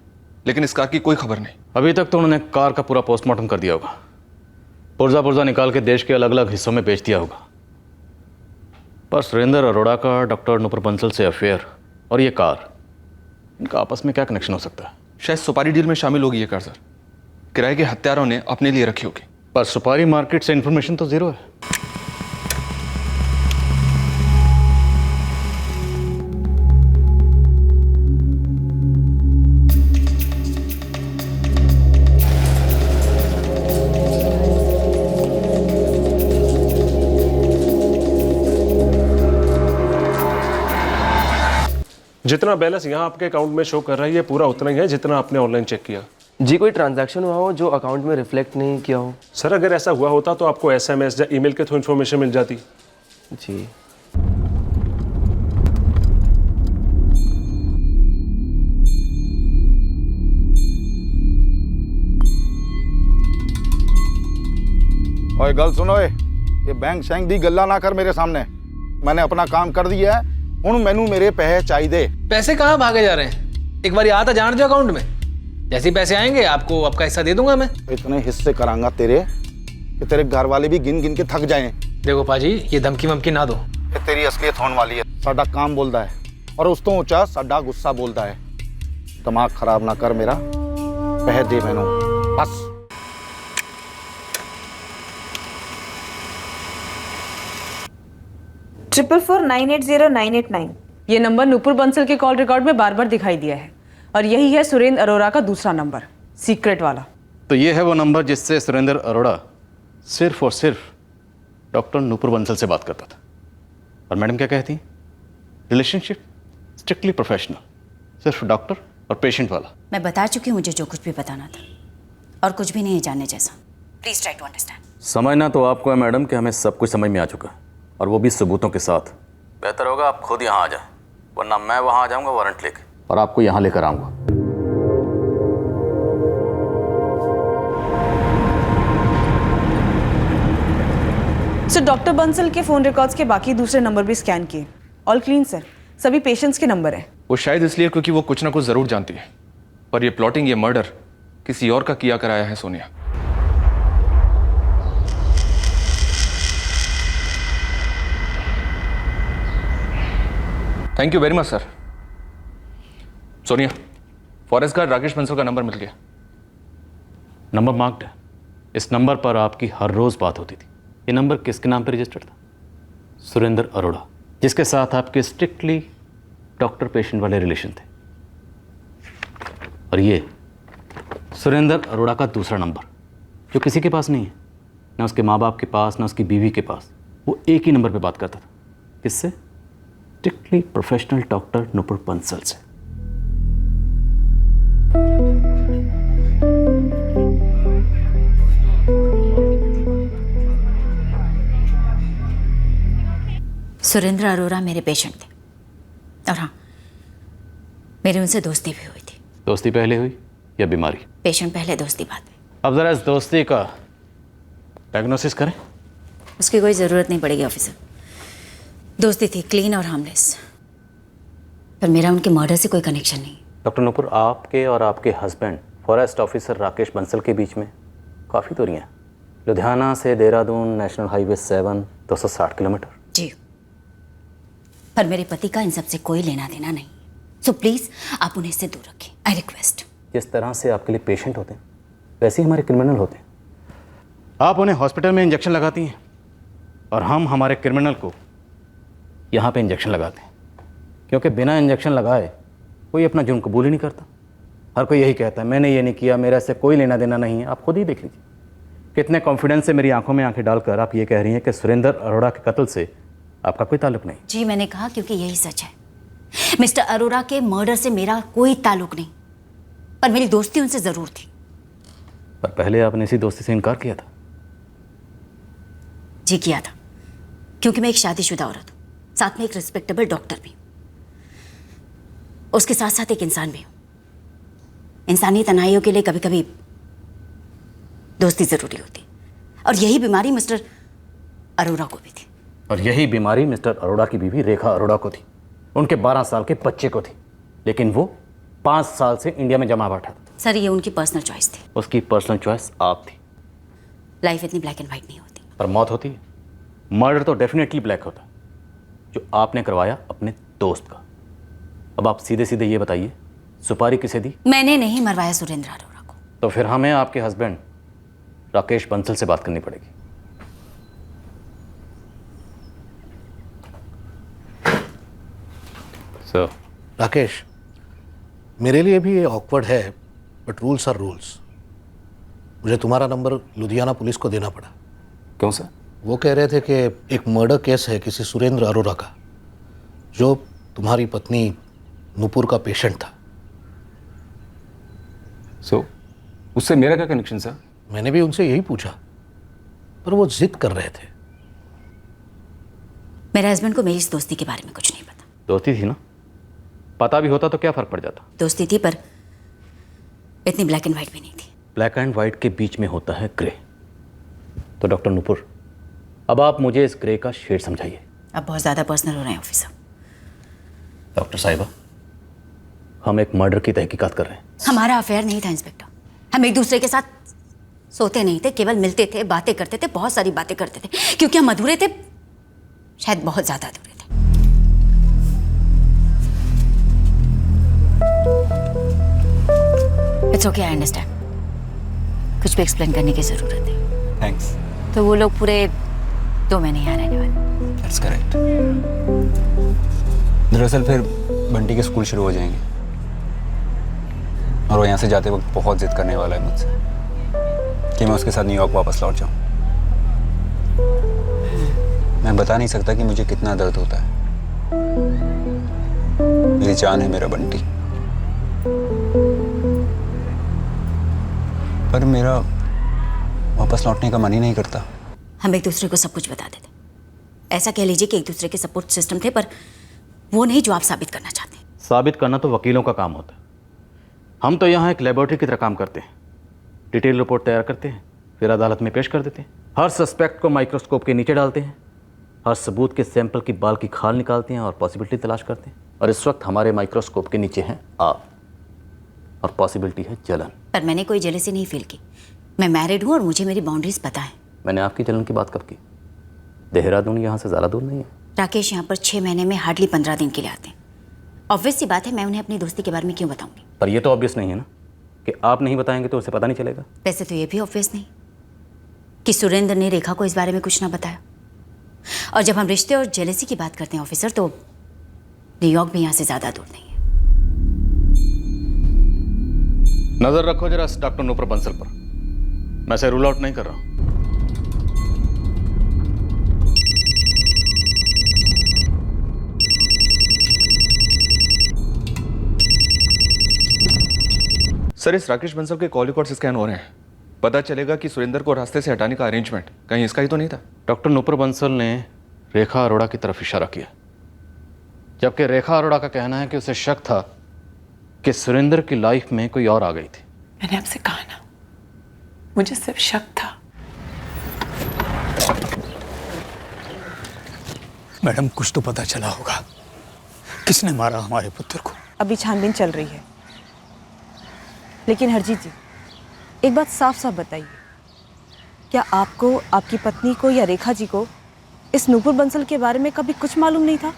लेकिन इस कार की कोई खबर नहीं। अभी तक तो उन्होंने कार का पूरा पोस्टमार्टम कर दिया होगा, पुर्जा पुर्जा निकाल के देश के अलग अलग हिस्सों में बेच दिया होगा। पर सुरेंद्र अरोड़ा का डॉक्टर नुपुर बंसल से अफेयर और ये कार, इनका आपस में क्या कनेक्शन हो सकता है? शायद सुपारी डील में शामिल होगी ये कार सर। किराए के हत्यारों ने अपने लिए रखी होगी। पर सुपारी मार्केट से इंफॉर्मेशन तो जीरो है। जितना बैलेंस यहाँ आपके अकाउंट में शो कर रहा है ये पूरा उतना ही है जितना आपने ऑनलाइन चेक किया। जी कोई ट्रांजैक्शन हुआ हो जो अकाउंट में रिफ्लेक्ट नहीं किया हो? सर अगर ऐसा हुआ होता तो आपको SMS या ईमेल के थ्रू इन्फॉर्मेशन मिल जाती। जी ओए गल सुनो, ये बैंक शैंक दी गल्ला ना कर मेरे सामने। मैंने अपना काम कर दिया है, हुण मैनू मेरे पैसे चाहिए। पैसे कहाँ भागे जा रहे हैं? एक बार याद आ जान दो अकाउंट में, जैसे ही पैसे आएंगे आपको आपका हिस्सा दे दूंगा मैं। इतने हिस्से करांगा तेरे कि तेरे घर वाले भी गिन गिन के थक जाएं। देखो पाजी, ये धमकी वमकी ना दो। ये तेरी असलियत होने वाली है। साडा काम बोलता है और उस तो ऊंचा साडा गुस्सा बोलता है। दिमाग खराब ना कर मेरा, पैसे दे मैनू बस। ट्रिपल 4980989 ये नंबर नुपुर बंसल के कॉल रिकॉर्ड में बार बार दिखाई दिया है और यही है सुरेंद्र अरोड़ा का दूसरा नंबर, सीक्रेट वाला। तो ये है वो नंबर जिससे सुरेंद्र अरोड़ा सिर्फ और सिर्फ डॉक्टर नुपुर बंसल से बात करता था। और मैडम क्या कहती? रिलेशनशिप स्ट्रिक्टली प्रोफेशनल, सिर्फ डॉक्टर और पेशेंट वाला। मैं बता चुकी हूँ मुझे जो कुछ भी बताना था, और कुछ भी नहीं है जानने जैसा। Please try to understand. समझना तो आपको है मैडम कि हमें सब कुछ समझ में आ चुका है, और वो भी सबूतों के साथ। बेहतर होगा आप खुद यहाँ आ जाएं, वरना मैं वहाँ आ जाऊँगा वारंट लेके और आपको यहाँ लेकर आऊँगा। सर डॉक्टर बंसल के फोन रिकॉर्ड्स के बाकी दूसरे नंबर भी स्कैन किए, ऑल क्लीन सर। सभी पेशेंट्स के नंबर हैं। वो शायद इसलिए क्योंकि वो कुछ ना कुछ जरूर जानती है, पर ये प्लॉटिंग, ये मर्डर किसी और का किया कराया है Sonia. Thank you very much sir. Sonia, forest guard Rakesh Bansal का नंबर मिल गया। नंबर मार्क्ड है। इस नंबर पर आपकी हर रोज़ बात होती थी। ये नंबर किसके नाम पर रजिस्टर्ड था? सुरेंद्र अरोड़ा, जिसके साथ आपके स्ट्रिक्टली डॉक्टर पेशेंट वाले रिलेशन थे। और ये सुरेंद्र अरोड़ा का दूसरा नंबर, जो किसी के पास नहीं है, ना उसके माँ बाप के पास, ना उसकी बीवी के पास। वो एक ही नंबर पे बात करता था। किससे? Strictly professional doctor Nupur Bansal से। सुरेंद्र अरोड़ा मेरे पेशेंट थे, और हाँ, मेरी उनसे दोस्ती भी हुई थी। दोस्ती पहले हुई या बीमारी? पेशेंट पहले, दोस्ती बाद में। अब जरा इस दोस्ती का डायग्नोसिस करें। उसकी कोई ज़रूरत नहीं पड़ेगी ऑफिसर। दोस्ती थी क्लीन और हार्मलेस, पर मेरा उनके मर्डर से कोई कनेक्शन नहीं। डॉक्टर नुपुर, आपके और आपके husband forest officer Rakesh Bansal के बीच में काफ़ी दूरियाँ। लुधियाना से देहरादून नेशनल हाईवे 7 260 किलोमीटर। जी, पर मेरे पति का इन सबसे कोई लेना देना नहीं। सो प्लीज़ आप उन्हें इससे दूर रखें, आई रिक्वेस्ट। जिस तरह से आपके लिए पेशेंट होते हैं वैसे ही हमारे क्रिमिनल होते हैं। आप उन्हें हॉस्पिटल में इंजेक्शन लगाती हैं और हम हमारे क्रिमिनल को यहाँ पे इंजेक्शन लगाते हैं, क्योंकि बिना इंजेक्शन लगाए कोई अपना जुर्म कबूल ही नहीं करता। हर कोई यही कहता है मैंने ये नहीं किया, मेरा इससे कोई लेना देना नहीं है। आप खुद ही देख लीजिए कितने कॉन्फिडेंस से मेरी आंखों में आंखें डालकर आप ये कह रही हैं कि सुरेंद्र अरोड़ा के कत्ल से आपका कोई ताल्लुक नहीं। जी मैंने कहा क्योंकि यही सच है। मिस्टर अरोड़ा के मर्डर से मेरा कोई ताल्लुक नहीं, पर मेरी दोस्ती उनसे जरूर थी। पर पहले आपने इसी दोस्ती से इनकार किया था। जी किया था, क्योंकि मैं एक शादीशुदा औरत हूँ, साथ में एक रिस्पेक्टेबल डॉक्टर भी हूँ, उसके साथ साथ एक इंसान भी हूँ। इंसानी तनाइयों के लिए कभी कभी दोस्ती जरूरी होती, और यही बीमारी मिस्टर अरोड़ा को भी थी। और यही बीमारी मिस्टर अरोड़ा की बीवी रेखा अरोड़ा को थी, उनके 12 साल के बच्चे को थी, लेकिन वो 5 साल से इंडिया में जमा बैठा था। सर ये उनकी पर्सनल चॉइस थी। उसकी पर्सनल चॉइस आप थी। लाइफ इतनी ब्लैक एंड व्हाइट नहीं होती। पर मौत होती है। मर्डर तो डेफिनेटली ब्लैक होता, जो आपने करवाया अपने दोस्त का। अब आप सीधे सीधे ये बताइए सुपारी किसे दी? मैंने नहीं मरवाया सुरेंद्र अरोड़ा को। तो फिर हमें आपके हस्बैंड राकेश बंसल से बात करनी पड़ेगी। सर राकेश, मेरे लिए भी ये ऑकवर्ड है, बट रूल्स आर रूल्स। मुझे तुम्हारा नंबर लुधियाना पुलिस को देना पड़ा। क्यों सर? वो कह रहे थे कि एक मर्डर केस है किसी सुरेंद्र अरोड़ा का, जो तुम्हारी पत्नी नूपुर का पेशेंट था। उससे मेरा क्या कनेक्शन सर? मैंने भी उनसे यही पूछा, पर वो जिद कर रहे थे। मेरे हस्बैंड को मेरी इस दोस्ती के बारे में कुछ नहीं पता। दोस्ती थी ना, पता भी होता तो क्या फर्क पड़ जाता? दोस्ती थी, पर इतनी ब्लैक एंड व्हाइट भी नहीं थी। ब्लैक एंड व्हाइट के बीच में होता है ग्रे। तो डॉक्टर नूपुर, अब आप मुझे इस ग्रे का शेड समझाइए। अब बहुत ज्यादा पर्सनल हो रहे हैं ऑफिसर। डॉक्टर साहिबा, हम एक मर्डर की तहकीकात कर रहे हैं। हमारा अफेयर नहीं था इंस्पेक्टर। हम एक दूसरे के साथ सोते नहीं थे, केवल मिलते थे, बातें करते थे, बहुत सारी बातें करते थे, क्योंकि हम अधूरे थे, शायद बहुत ज्यादा अधूरे थे। It's okay, I understand. कुछ भी एक्सप्लेन करने की जरूरत है। थैंक्स। तो वो लोग पूरे 2 महीने यहाँ रहने वाले। That's correct. दरअसल फिर बंटी के स्कूल शुरू हो जाएंगे और वो यहाँ से जाते वक्त बहुत जिद करने वाला है मुझसे कि मैं उसके साथ न्यूयॉर्क वापस लौट जाऊँ। मैं बता नहीं सकता कि मुझे कितना दर्द होता है। मेरी जान है मेरा बंटी, पर मेरा वापस लौटने का मन ही नहीं करता। हम एक दूसरे को सब कुछ बताते थे। ऐसा कह लीजिए कि एक दूसरे के सपोर्ट सिस्टम थे, पर वो नहीं जो आप साबित करना चाहते। साबित करना तो वकीलों का काम होता है। हम तो यहाँ एक लेबोरेटरी की तरह काम करते हैं। डिटेल रिपोर्ट तैयार करते हैं, फिर अदालत में पेश कर देते हैं। हर सस्पेक्ट को माइक्रोस्कोप के नीचे डालते हैं, हर सबूत के सैंपल की बाल की खाल निकालते हैं और पॉसिबिलिटी तलाश करते हैं। और इस वक्त हमारे माइक्रोस्कोप के नीचे हैं आप, और पॉसिबिलिटी है जलन। पर मैंने कोई जेलसी नहीं फील की। मैं मैरिड हूँ और मुझे मेरी बाउंड्रीज पता है। मैंने आपकी जलन की बात कब की? देहरादून यहाँ से ज़्यादा दूर नहीं है। राकेश यहाँ पर 6 महीने में हार्डली 15 दिन के लिए आते हैं। ऑब्वियस सी बात है, मैं उन्हें अपनी दोस्ती के बारे में क्यों बताऊंगी? पर यह तो ऑब्वियस नहीं है ना कि आप नहीं बताएंगे तो उसे पता नहीं चलेगा। वैसे तो ये भी ऑब्वियस नहीं कि सुरेंद्र ने रेखा को इस बारे में कुछ ना बताया। और जब हम रिश्ते और जेलसी की बात करते हैं ऑफिसर, तो न्यूयॉर्क भी यहाँ से ज़्यादा दूर नहीं है। नजर रखो जरा डॉक्टर नूपुर बंसल पर। मैं इसे रूल आउट नहीं कर रहा हूं। सर, इस राकेश बंसल के कॉल रिकॉर्ड्स स्कैन हो रहे हैं। पता चलेगा कि सुरेंद्र को रास्ते से हटाने का अरेंजमेंट कहीं इसका ही तो नहीं था। डॉक्टर नूपुर बंसल ने रेखा अरोड़ा की तरफ इशारा किया, जबकि रेखा अरोड़ा का कहना है कि उसे शक था कि सुरेंद्र की लाइफ में कोई और आ गई थी। मैंने आपसे कहा ना, मुझे सिर्फ शक था। मैडम, कुछ तो पता चला होगा, किसने मारा हमारे पुत्र को? अभी छानबीन चल रही है, लेकिन हरजीत जी एक बात साफ साफ बताइए, क्या आपको, आपकी पत्नी को या रेखा जी को इस नूपुर बंसल के बारे में कभी कुछ मालूम नहीं था?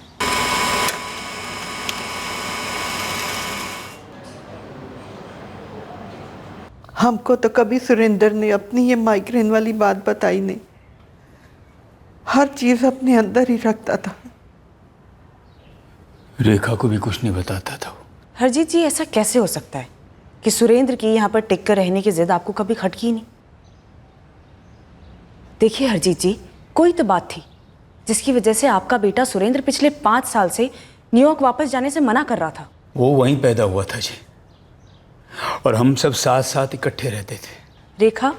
हमको तो कभी सुरेंद्र ने अपनी ये माइग्रेन वाली बात बताई नहीं। हर चीज अपने अंदर ही रखता था। रेखा को भी कुछ नहीं बताता था। हरजीत जी, ऐसा कैसे हो सकता है कि सुरेंद्र की यहाँ पर टिक कर रहने की जिद आपको कभी खटकी नहीं? देखिए हरजीत जी, कोई तो बात थी जिसकी वजह से आपका बेटा सुरेंद्र पिछले 5 साल से न्यूयॉर्क वापस जाने से मना कर रहा था। वो वहीं पैदा हुआ था जी, और हम सब साथ साथ इकट्ठे रहते थे। रेखा,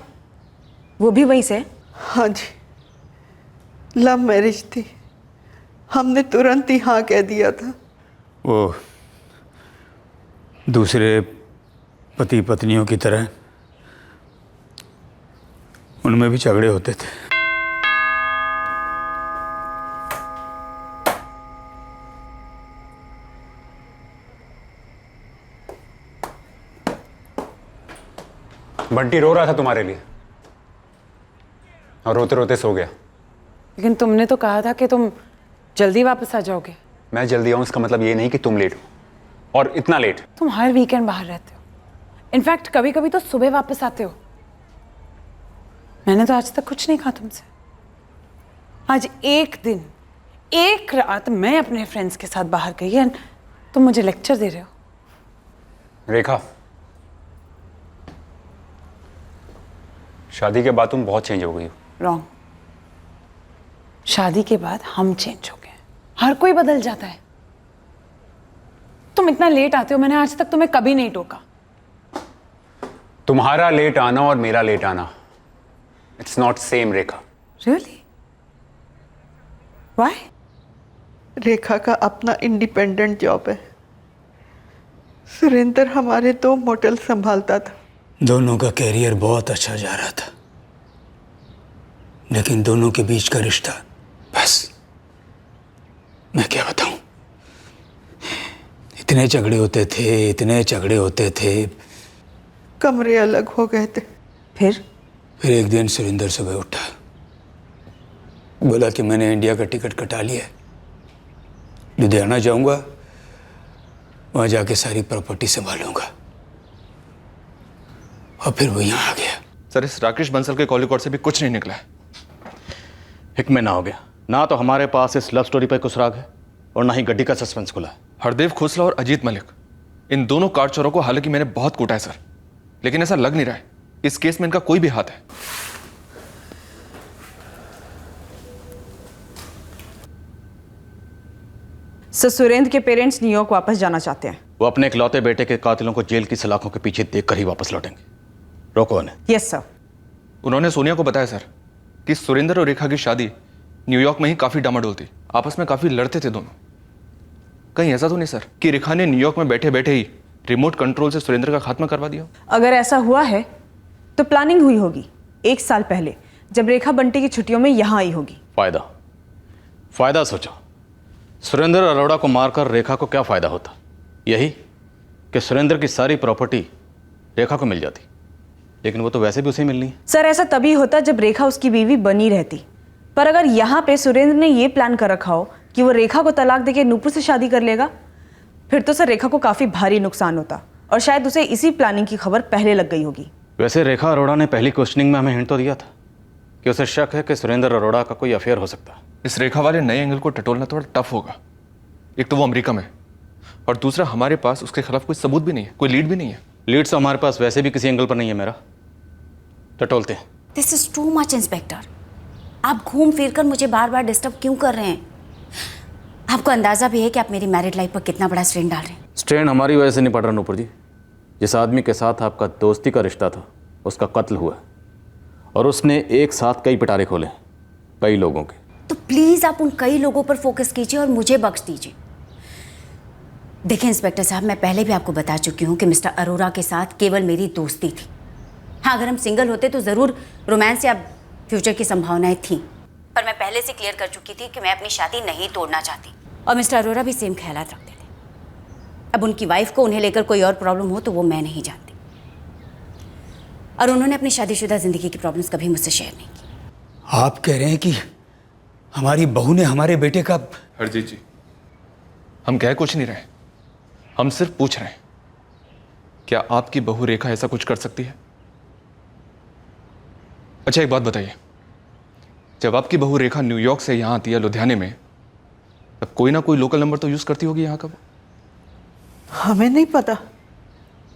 वो भी वहीं से? हाँ जी, लव मैरिज थी। हमने तुरंत ही हाँ कह दिया था। वो दूसरे पति पत्नियों की तरह उनमें भी झगड़े होते थे। बंटी रो रहा था तुम्हारे लिए और रोते रोते सो गया। लेकिन तुमने तो कहा था कि तुम जल्दी वापस आ जाओगे। मैं जल्दी आऊं इसका मतलब ये नहीं कि तुम लेट हो, और इतना लेट। तुम हर वीकेंड बाहर रहते हो, इनफैक्ट कभी कभी तो सुबह वापस आते हो। मैंने तो आज तक कुछ नहीं कहा तुमसे। आज एक दिन, एक रात मैं अपने फ्रेंड्स के साथ बाहर गई एंड तुम मुझे लेक्चर दे रहे हो। रेखा, शादी के बाद तुम बहुत चेंज हो गई हो। रॉन्ग। शादी के बाद हम चेंज हो गए। हर कोई बदल जाता है। तुम इतना लेट आते हो, मैंने आज तक तुम्हें कभी नहीं टोका। तुम्हारा लेट आना और मेरा लेट आना, it's not same Rekha. Really? Why? Rekha का अपना इंडिपेंडेंट जॉब है। सुरेंद्र हमारे 2 मोटल संभालता था। दोनों का कैरियर बहुत अच्छा जा रहा था, लेकिन दोनों के बीच का रिश्ता, बस मैं क्या बताऊं, इतने झगड़े होते थे, इतने झगड़े होते थे। कमरे अलग हो गए थे। फिर एक दिन सुरेंद्र सुबह उठा, बोला कि मैंने इंडिया का टिकट कटा लिया है, लुधियाना जाऊंगा, वहां जाके सारी प्रॉपर्टी संभालूंगा। और फिर वो यहाँ आ गया। सर, इस राकेश बंसल के कॉल रिकॉर्ड से भी कुछ नहीं निकला है। हिक में ना हो गया ना, तो हमारे पास इस लव स्टोरी पर कुछ राग है और ना ही गड्डी का सस्पेंस खुला है। हरदेव खोसला और अजीत मलिक, इन दोनों कार चोरों को हालांकि मैंने बहुत कूटा है सर, लेकिन ऐसा लग नहीं रहा है इस केस में इनका कोई भी हाथ है। सर, सुरेंद्र के पेरेंट्स न्यूयॉर्क वापस जाना चाहते हैं। वो अपने इकलौते बेटे के कातिलों को जेल की सलाखों के पीछे देखकर ही वापस लौटेंगे। रोको उन्हें। Yes sir. उन्होंने सोनिया को बताया सर कि सुरेंद्र और रेखा की शादी न्यूयॉर्क में ही काफी डामाडोल थी, आपस में काफी लड़ते थे दोनों। कहीं ऐसा तो नहीं सर कि रेखा ने न्यूयॉर्क में बैठे बैठे ही रिमोट कंट्रोल से सुरेंद्र का खात्मा करवा दिया? अगर ऐसा हुआ है तो प्लानिंग हुई होगी 1 साल पहले, जब रेखा बंटी की छुट्टियों में यहाँ आई होगी। फायदा सोचो। सुरेंद्र अरोड़ा को मारकर रेखा को क्या फायदा होता? यही कि सुरेंद्र की सारी प्रॉपर्टी रेखा को मिल जाती, लेकिन वो तो वैसे भी उसे मिलनी है। सर, ऐसा तभी होता जब रेखा उसकी बीवी बनी रहती। पर अगर यहाँ पे सुरेंद्र ने ये प्लान कर रखा हो कि वो रेखा को तलाक देके नूपुर से शादी कर लेगा, फिर तो सर रेखा को काफी भारी नुकसान होता, और शायद उसे इसी प्लानिंग की खबर पहले लग गई होगी। वैसे रेखा अरोड़ा ने पहली क्वेश्चनिंग में हमें हिंट तो दिया था कि उसे शक है कि सुरेंद्र अरोड़ा का कोई अफेयर हो सकता है। इस रेखा वाले नए एंगल को टटोलना थोड़ा टफ होगा। एक तो वो अमेरिका में, और दूसरा हमारे पास उसके खिलाफ कोई सबूत भी नहीं है, कोई लीड भी नहीं है। लीड तो हमारे पास वैसे भी किसी एंगल पर नहीं है मेरा। टटोलते हैं। This is too much inspector. आप घूम फिर कर मुझे बार बार डिस्टर्ब क्यों कर रहे हैं? आपको अंदाजा भी है कि आप मेरी मैरिड लाइफ पर कितना बड़ा स्ट्रेन डाल रहे हैं। स्ट्रेन हमारी वजह से नहीं पड़ रहा नूपुर जी। जिस आदमी के साथ आपका दोस्ती का रिश्ता था उसका कत्ल हुआ, और उसने एक साथ कई पिटारे खोले, कई लोगों के। तो प्लीज आप उन कई लोगों पर फोकस कीजिए और मुझे बख्श दीजिए। देखिए इंस्पेक्टर साहब, मैं पहले भी आपको बता चुकी हूँ कि मिस्टर अरोड़ा के साथ केवल मेरी दोस्ती थी। हाँ, अगर हम सिंगल होते तो ज़रूर रोमांस या फ्यूचर की संभावनाएं थीं, पर मैं पहले से क्लियर कर चुकी थी कि मैं अपनी शादी नहीं तोड़ना चाहती, और मिस्टर अरोड़ा भी सेम ख्यालात रखते थे। अब उनकी वाइफ को उन्हें लेकर कोई और प्रॉब्लम हो तो वो मैं नहीं जानती, और उन्होंने अपनी शादीशुदा ज़िंदगी की प्रॉब्लम्स कभी मुझसे शेयर नहीं की। आप कह रहे हैं कि हमारी बहू ने हमारे बेटे का? हरजीत जी, हम कह कुछ नहीं रहे, हम सिर्फ पूछ रहे हैं, क्या आपकी बहू रेखा ऐसा कुछ कर सकती है? अच्छा एक बात बताइए, जब आपकी बहू रेखा न्यूयॉर्क से यहाँ आती है लुधियाने में, तब कोई ना कोई लोकल नंबर तो यूज़ करती होगी यहाँ का? हमें नहीं पता,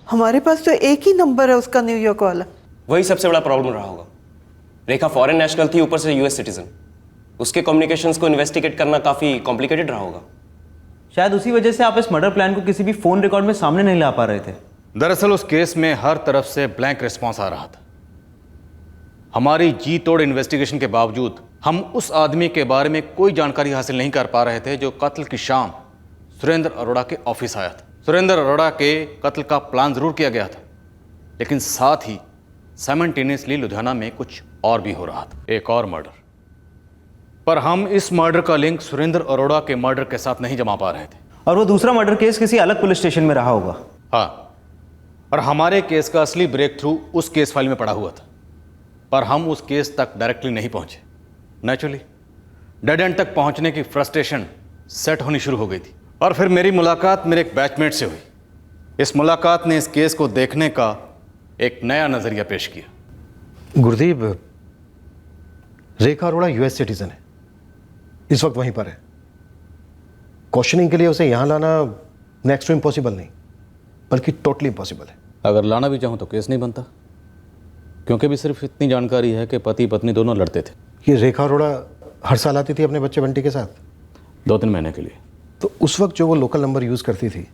हमारे पास तो एक ही नंबर है उसका, न्यूयॉर्क वाला। वही सबसे बड़ा प्रॉब्लम रहा होगा। रेखा फॉरेन नेशनल थी, ऊपर से यूएस सिटीजन। उसके कम्युनिकेशंस को इन्वेस्टिगेट करना काफ़ी कॉम्प्लिकेटेड रहा होगा। शायद उसी वजह से आप इस मर्डर प्लान को किसी भी फोन रिकॉर्ड में सामने नहीं ला पा रहे थे। दरअसल उस केस में हर तरफ से ब्लैंक रिस्पांस आ रहा था। हमारी जी तोड़ इन्वेस्टिगेशन के बावजूद हम उस आदमी के बारे में कोई जानकारी हासिल नहीं कर पा रहे थे जो कत्ल की शाम सुरेंद्र अरोड़ा के ऑफिस आया था। सुरेंद्र अरोड़ा के कत्ल का प्लान जरूर किया गया था, लेकिन साथ ही साइमल्टेनियसली लुधियाना में कुछ और भी हो रहा था, एक और मर्डर। पर हम इस मर्डर का लिंक सुरेंद्र अरोड़ा के मर्डर के साथ नहीं जमा पा रहे थे। और वो दूसरा मर्डर केस किसी अलग पुलिस स्टेशन में रहा होगा। हाँ, और हमारे केस का असली ब्रेक थ्रू उस केस फाइल में पड़ा हुआ था, पर हम उस केस तक डायरेक्टली नहीं पहुंचे। नेचुरली डेड एंड तक पहुंचने की फ्रस्ट्रेशन सेट होनी शुरू हो गई थी। और फिर मेरी मुलाकात मेरे एक बैचमेट से हुई। इस मुलाकात ने इस केस को देखने का एक नया नजरिया पेश किया। गुरदीप, रेखा अरोड़ा यूएस सिटीजन है, इस वक्त वहीं पर है। क्वेश्चनिंग के लिए उसे यहां लाना नेक्स्ट टू इम्पॉसिबल नहीं, बल्कि टोटली इम्पॉसिबल है। अगर लाना भी चाहूं तो केस नहीं बनता, क्योंकि भी सिर्फ इतनी जानकारी है कि पति पत्नी दोनों लड़ते थे। ये रेखा अरोड़ा हर साल आती थी अपने बच्चे बंटी के साथ 2-3 महीने के लिए। तो उस वक्त जो वो लोकल नंबर यूज़ करती थी,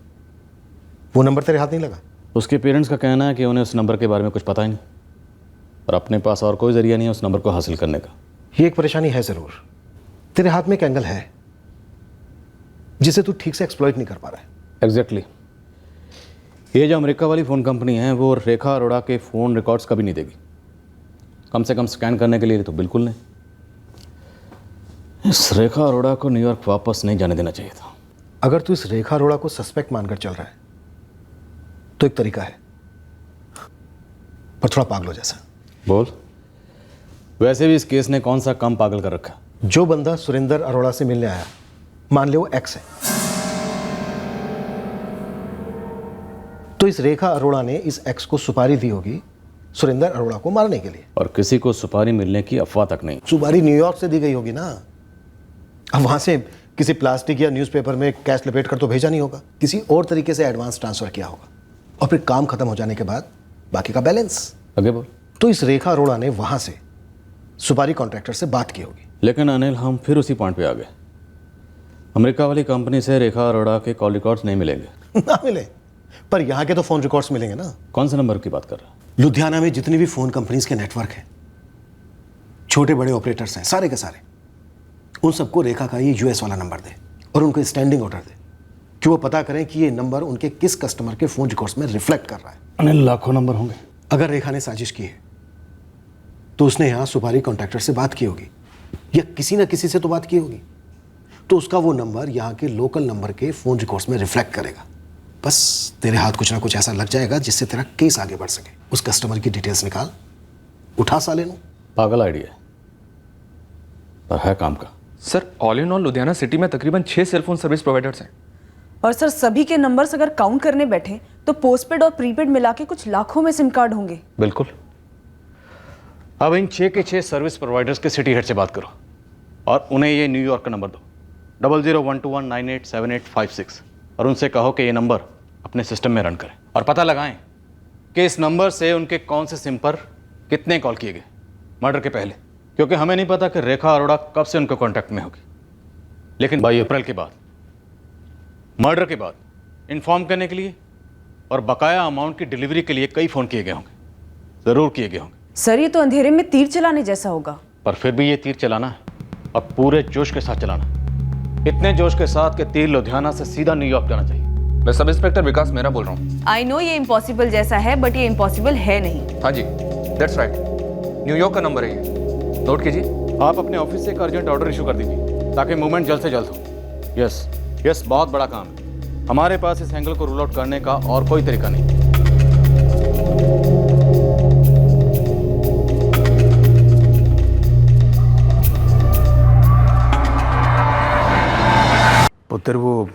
वो नंबर तेरे हाथ नहीं लगा? उसके पेरेंट्स का कहना है कि उन्हें उस नंबर के बारे में कुछ पता ही नहीं, और अपने पास और कोई जरिया नहीं है उस नंबर को हासिल करने का। ये एक परेशानी है ज़रूर। तेरे हाथ में एक एंगल है जिसे तू ठीक से एक्सप्लॉइट नहीं कर पा रहा है। एग्जैक्टली। ये जो अमेरिका वाली फ़ोन कंपनी है वो रेखा अरोड़ा के फ़ोन रिकॉर्ड्स कभी नहीं देगी, कम से कम स्कैन करने के लिए तो बिल्कुल नहीं। इस रेखा अरोड़ा को न्यूयॉर्क वापस नहीं जाने देना चाहिए था। अगर तू इस रेखा अरोड़ा को सस्पेक्ट मानकर चल रहा है तो एक तरीका है, पर थोड़ा पागलों जैसा। बोल। वैसे भी इस केस ने कौन सा कम पागल कर रखा? जो बंदा सुरेंद्र अरोड़ा से मिलने आया, मान ले वो एक्स है, तो इस रेखा अरोड़ा ने इस एक्स को सुपारी दी होगी सुरेंद्र अरोड़ा को मारने के लिए। और किसी को सुपारी मिलने की अफवाह तक नहीं। सुपारी न्यूयॉर्क से दी गई होगी ना, अब वहां से किसी प्लास्टिक या न्यूज़पेपर में कैश लपेट कर तो भेजा नहीं होगा, किसी और तरीके से एडवांस ट्रांसफर किया होगा, और फिर काम खत्म हो जाने के बाद बाकी का बैलेंस। आगे बोल। तो इस रेखा अरोड़ा ने वहां से सुपारी कॉन्ट्रैक्टर से बात की होगी। लेकिन अनिल, हम फिर उसी पॉइंट पे आ गए। अमेरिका वाली कंपनी से रेखा अरोड़ा के कॉल रिकॉर्ड्स नहीं मिलेंगे। ना मिले, पर यहाँ के तो फोन रिकॉर्ड्स मिलेंगे ना। कौन से नंबर की बात कर रहा है? लुधियाना में जितनी भी फोन कंपनीज के नेटवर्क हैं, छोटे बड़े ऑपरेटर्स हैं, सारे के सारे, उन सबको रेखा का ये यूएस वाला नंबर दे और उनको स्टैंडिंग ऑर्डर दे कि वो पता करें कि ये नंबर उनके किस कस्टमर के फोन रिकॉर्ड्स में रिफ्लेक्ट कर रहा है। अनिल, लाखों नंबर होंगे। अगर रेखा ने साजिश की है तो उसने यहाँ सुपारी कॉन्ट्रैक्टर से बात की होगी, या किसी ना किसी से तो बात की होगी, तो उसका वो नंबर यहाँ के लोकल नंबर के फोन रिकॉर्ड्स में रिफ्लेक्ट करेगा। बस तेरे हाथ कुछ ना कुछ ऐसा लग जाएगा जिससे तेरा केस आगे बढ़ सके। उस कस्टमर की डिटेल्स निकाल, उठा साले नु। पागल आइडिया है, पर है काम का। Sir, all in all Ludhiana city में तकरीबन 6 सेलफोन सर्विस प्रोवाइडर्स हैं। और सर, सभी के नंबर्स अगर काउंट करने बैठे तो पोस्टपेड और प्रीपेड मिला के कुछ लाखों में सिम कार्ड होंगे। बिल्कुल। अब इन 6 के 6 सर्विस प्रोवाइडर्स के सिटी हेड से बात करो और उन्हें ये न्यूयॉर्क का नंबर दो, 0012198785 और उनसे कहो कि ये नंबर अपने सिस्टम में रन करें और पता लगाएं कि इस नंबर से उनके कौन से सिम पर कितने कॉल किए गए मर्डर के पहले, क्योंकि हमें नहीं पता कि रेखा अरोड़ा कब से उनके कांटेक्ट में होगी। लेकिन 22 अप्रैल के बाद, मर्डर के बाद इन्फॉर्म करने के लिए और बकाया अमाउंट की डिलीवरी के लिए कई फ़ोन किए गए होंगे, ज़रूर किए गए होंगे। सर, ये तो अंधेरे में तीर चलाने जैसा होगा। पर फिर भी ये तीर चलाना है और पूरे जोश के साथ चलाना, इतने जोश के साथ कि तीर लुधियाना से सीधा न्यूयॉर्क जाना चाहिए। मैं सब इंस्पेक्टर विकास मेहरा बोल रहा हूँ। आई नो ये इम्पॉसिबल जैसा है, बट ये इम्पॉसिबल है नहीं। हाँ जी, दैट्स राइट। न्यूयॉर्क का नंबर है ये, नोट कीजिए। आप अपने ऑफिस से एक अर्जेंट ऑर्डर इशू कर दीजिए ताकि मूवमेंट जल्द से जल्द हो। यस, बहुत बड़ा काम है। हमारे पास इस एंगल को रूल आउट करने का और कोई तरीका नहीं। पुत्र, वो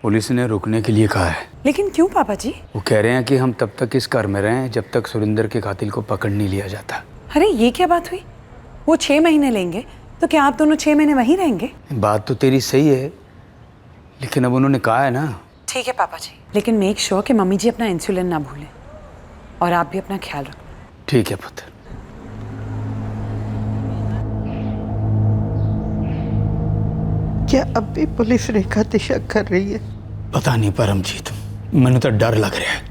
पुलिस ने रुकने के लिए कहा है। लेकिन क्यों पापा जी? वो कह रहे हैं कि हम तब तक इस घर में रहें जब तक सुरेंद्र के कातिल को पकड़ नहीं लिया जाता। अरे ये क्या बात हुई? वो 6 महीने लेंगे तो क्या आप दोनों 6 महीने वहीं रहेंगे? बात तो तेरी सही है, लेकिन अब उन्होंने कहा है ना। ठीक है पापा जी, लेकिन मेक श्योर कि मम्मी जी अपना इंसुलिन ना भूलें और आप भी अपना ख्याल रखना। ठीक है पुत्र। क्या अब भी पुलिस रेखा ते शक कर रही है? पता नहीं परमजीत, मैंने तो डर लग रहा है।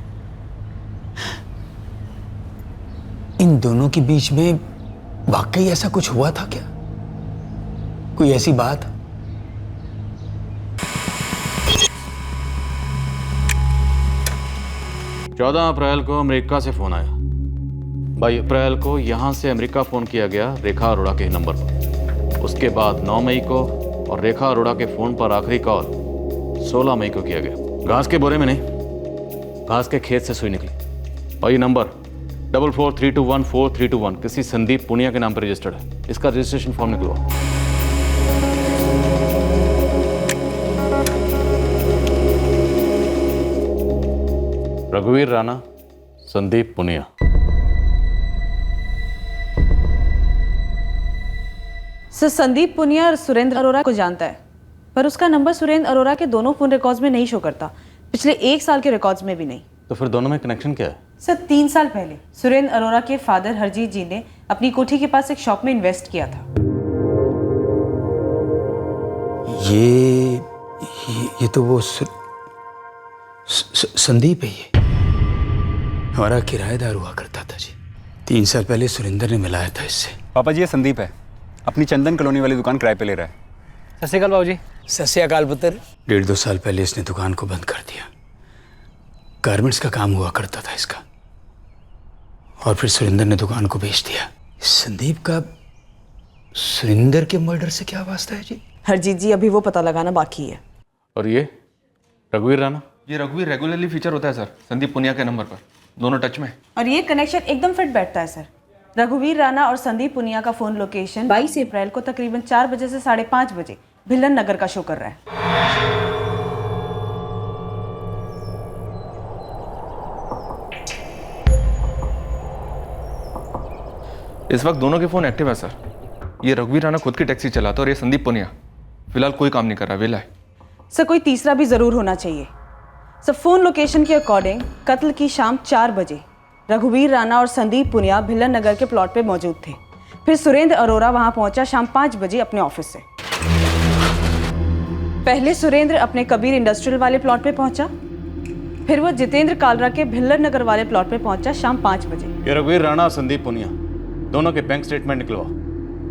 इन दोनों के बीच में वाकई ऐसा कुछ हुआ था क्या? कोई ऐसी बात? चौदह अप्रैल को अमेरिका से फोन आया। 22 अप्रैल को यहां से अमेरिका फोन किया गया रेखा अरोड़ा के नंबर पर। उसके बाद 9 मई को और रेखा अरोड़ा के फोन पर आखिरी कॉल 16 मई को किया गया। घास के बोरे में नहीं, घास के खेत से सुई निकली। और ये नंबर 4432143221 किसी संदीप पुनिया के नाम पर रजिस्टर्ड है। इसका रजिस्ट्रेशन फॉर्म निकलवा। रघुवीर राणा, संदीप पुनिया। सर, संदीप पुनिया सुरेंद्र अरोड़ा को जानता है, पर उसका नंबर सुरेंद्र अरोड़ा के दोनों फोन रिकॉर्ड्स में नहीं शो करता, पिछले 1 साल के रिकॉर्ड्स में भी नहीं। तो फिर दोनों में कनेक्शन क्या है? सर, 3 साल पहले सुरेंद्र अरोड़ा के फादर हरजीत जी ने अपनी कोठी के पास एक शॉप में इन्वेस्ट किया था। ये तो वो संदीप है। ये हमारा किराएदार हुआ करता था जी। 3 साल पहले सुरेंद्र ने मिलाया था इससे। पापा जी ये संदीप है, अपनी चंदन कॉलोनी वाली दुकान किराए पे ले रहा है। सत श्री अकाल बाबू जी। सत श्री अकाल पुत्र। 1.5-2 साल पहले इसने दुकान को बंद कर दिया। गारमेंट्स का काम हुआ करता था इसका, और फिर सुरेंद्र ने दुकान को बेच दिया। संदीप का सुरेंद्र के मर्डर से क्या वास्ता है जी? हरजीत जी, अभी वो पता लगाना बाकी है। और ये रघुवीर राणा? ये रघुवीर रेगुलरली फीचर होता है सर संदीप पुनिया के नंबर पर, दोनों टच में। और ये कनेक्शन एकदम फिट बैठता है सर। रघुवीर राणा और संदीप पुनिया का फोन लोकेशन 22 अप्रैल को तकरीबन 4 बजे से 5:30 बजे भिल्लन नगर का शो कर रहा है। इस वक्त दोनों के फोन एक्टिव है सर। ये रघुवीर राणा खुद की टैक्सी चलाता है और ये संदीप पुनिया फिलहाल कोई काम नहीं कर रहा, वेला है। सर, कोई तीसरा भी जरूर होना चाहिए। सर, फोन लोकेशन के अकॉर्डिंग कत्ल की शाम 4 बजे रघुवीर राणा और संदीप पुनिया भिल्लन नगर के प्लॉट पे मौजूद थे। फिर सुरेंद्र अरोड़ा वहां पहुंचा शाम 5 बजे अपने ऑफिस से। पहले सुरेंद्र अपने कबीर इंडस्ट्रियल वाले प्लॉट पे पहुंचा, फिर वो जितेंद्र कालरा के भिल्लन नगर वाले प्लॉट पे पहुंचा शाम 5 बजे। ये रघुवीर राणा और संदीप पुनिया दोनों के बैंक स्टेटमेंट निकलवा।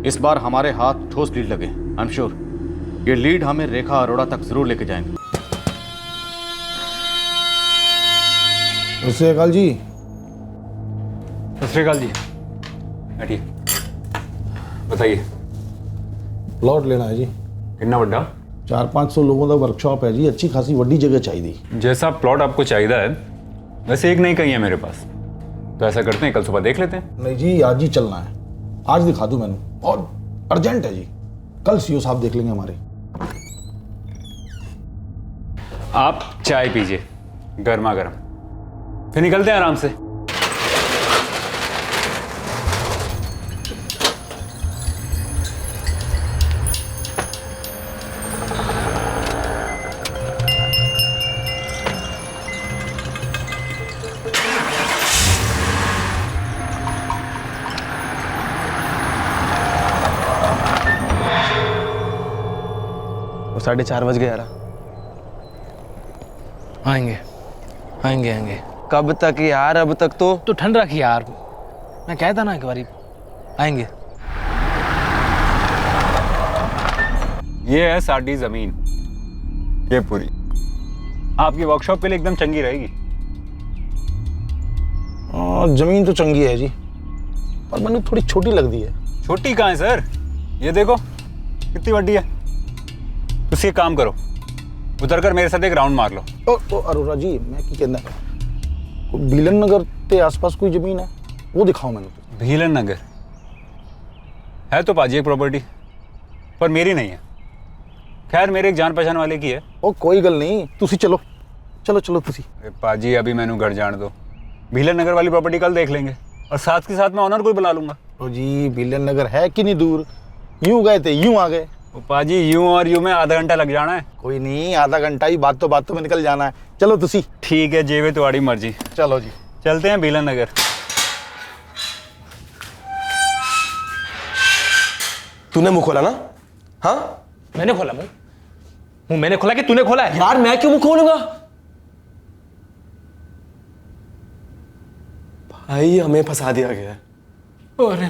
इस बार हमारे हाथ ठोस लीड लगे। आई एम श्योर ये लीड हमें रेखा अरोड़ा तक जरूर लेके जाएंगे। सत श्री अकाल जी। सत श्री अकाल जी। बैठिए, बताइए। प्लॉट लेना है जी। कितना बड़ा? 400-500 लोगों का वर्कशॉप है जी, अच्छी खासी वड्डी जगह चाहिए। जैसा प्लॉट आपको चाहिए है वैसे एक नहीं कहीं है मेरे पास, तो ऐसा करते हैं कल सुबह देख लेते हैं। नहीं जी, आज ही चलना है, आज दिखा दूं मैंने, और अर्जेंट है जी। कल सीओ साहब देख लेंगे हमारे। आप चाय पीजिए गर्मा गर्म, फिर निकलते हैं आराम से। वो 4:30 बज गए यार। आएंगे आएंगे आएंगे। कब तक यार? अब तक तो ठंड रखी यार, मैं कहता ना एक बारी आएंगे। ये है साडी जमीन, ये पूरी आपकी वर्कशॉप के लिए एकदम चंगी रहेगी। जमीन तो चंगी है जी, पर मैंने थोड़ी छोटी लग दी है। छोटी कहाँ है सर, ये देखो कितनी बड़ी है। तुम एक काम करो, उतर कर मेरे साथ एक राउंड मार लो। ओ अरोड़ा जी, मैं की कहना भीलन नगर के आसपास कोई जमीन है वो दिखाओ मैंने। भीलन नगर है तो पाजी एक प्रॉपर्टी, पर मेरी नहीं है। खैर मेरे एक जान पहचान वाले की है। ओ कोई गल नहीं, तुसी चलो चलो चलो तुसी। पाजी अभी मैनू घर जान दो, भीलन नगर वाली प्रॉपर्टी कल देख लेंगे, और साथ के साथ मैं ऑनर को भी बुला लूंगा। तो जी बिलन नगर है कि नहीं दूर, यूं गए थे यूं आ गए। पाजी यूं और यूं में आधा घंटा लग जाना है। कोई नहीं, आधा घंटा ही, बातों में निकल जाना है। चलो तुसी। ठीक है जेवे तुम्हारी मर्जी। चलो जी चलते हैं बिलन नगर। तूने मुंह खोला ना? हाँ मैंने खोला मुंह मैंने खोला कि तूने खोला है? यार मैं क्यों मुंह खोलूंगा? भाई हमें फंसा दिया गया है। अरे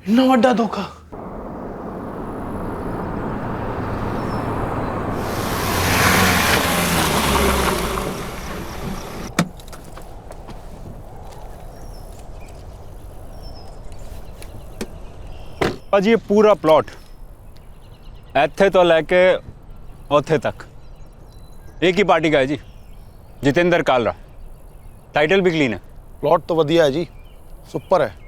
इतना बड़ा धोखा। पाजी ये पूरा प्लॉट ऐथे तो लेके औथे तक एक ही पार्टी का है जी, जितेंद्र कालरा। टाइटल भी क्लीन है। प्लॉट तो वधिया है जी, सुपर है।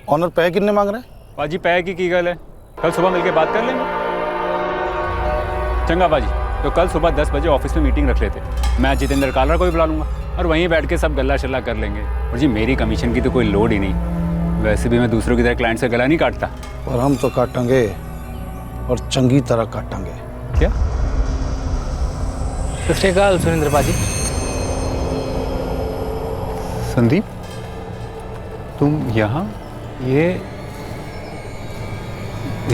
ऑनर पैसे कितने मांग रहे हैं? पाजी पैसे की गल है, कल सुबह मिलके बात कर लेंगे। चंगा पाजी, तो कल सुबह 10 बजे ऑफिस में मीटिंग रख लेते। मैं जितेंद्र कालरा को भी बुला लूँगा और वहीं बैठ के सब गल्ला शल्ला कर लेंगे। और जी मेरी कमीशन की तो कोई लोड ही नहीं, वैसे भी मैं दूसरों की तरह क्लाइंट से गला नहीं काटता। और हम तो काटेंगे और चंगी तरह काटेंगे। क्या? सत श्री अकाल सुरेंद्र पाजी। संदीप तुम यहाँ? ये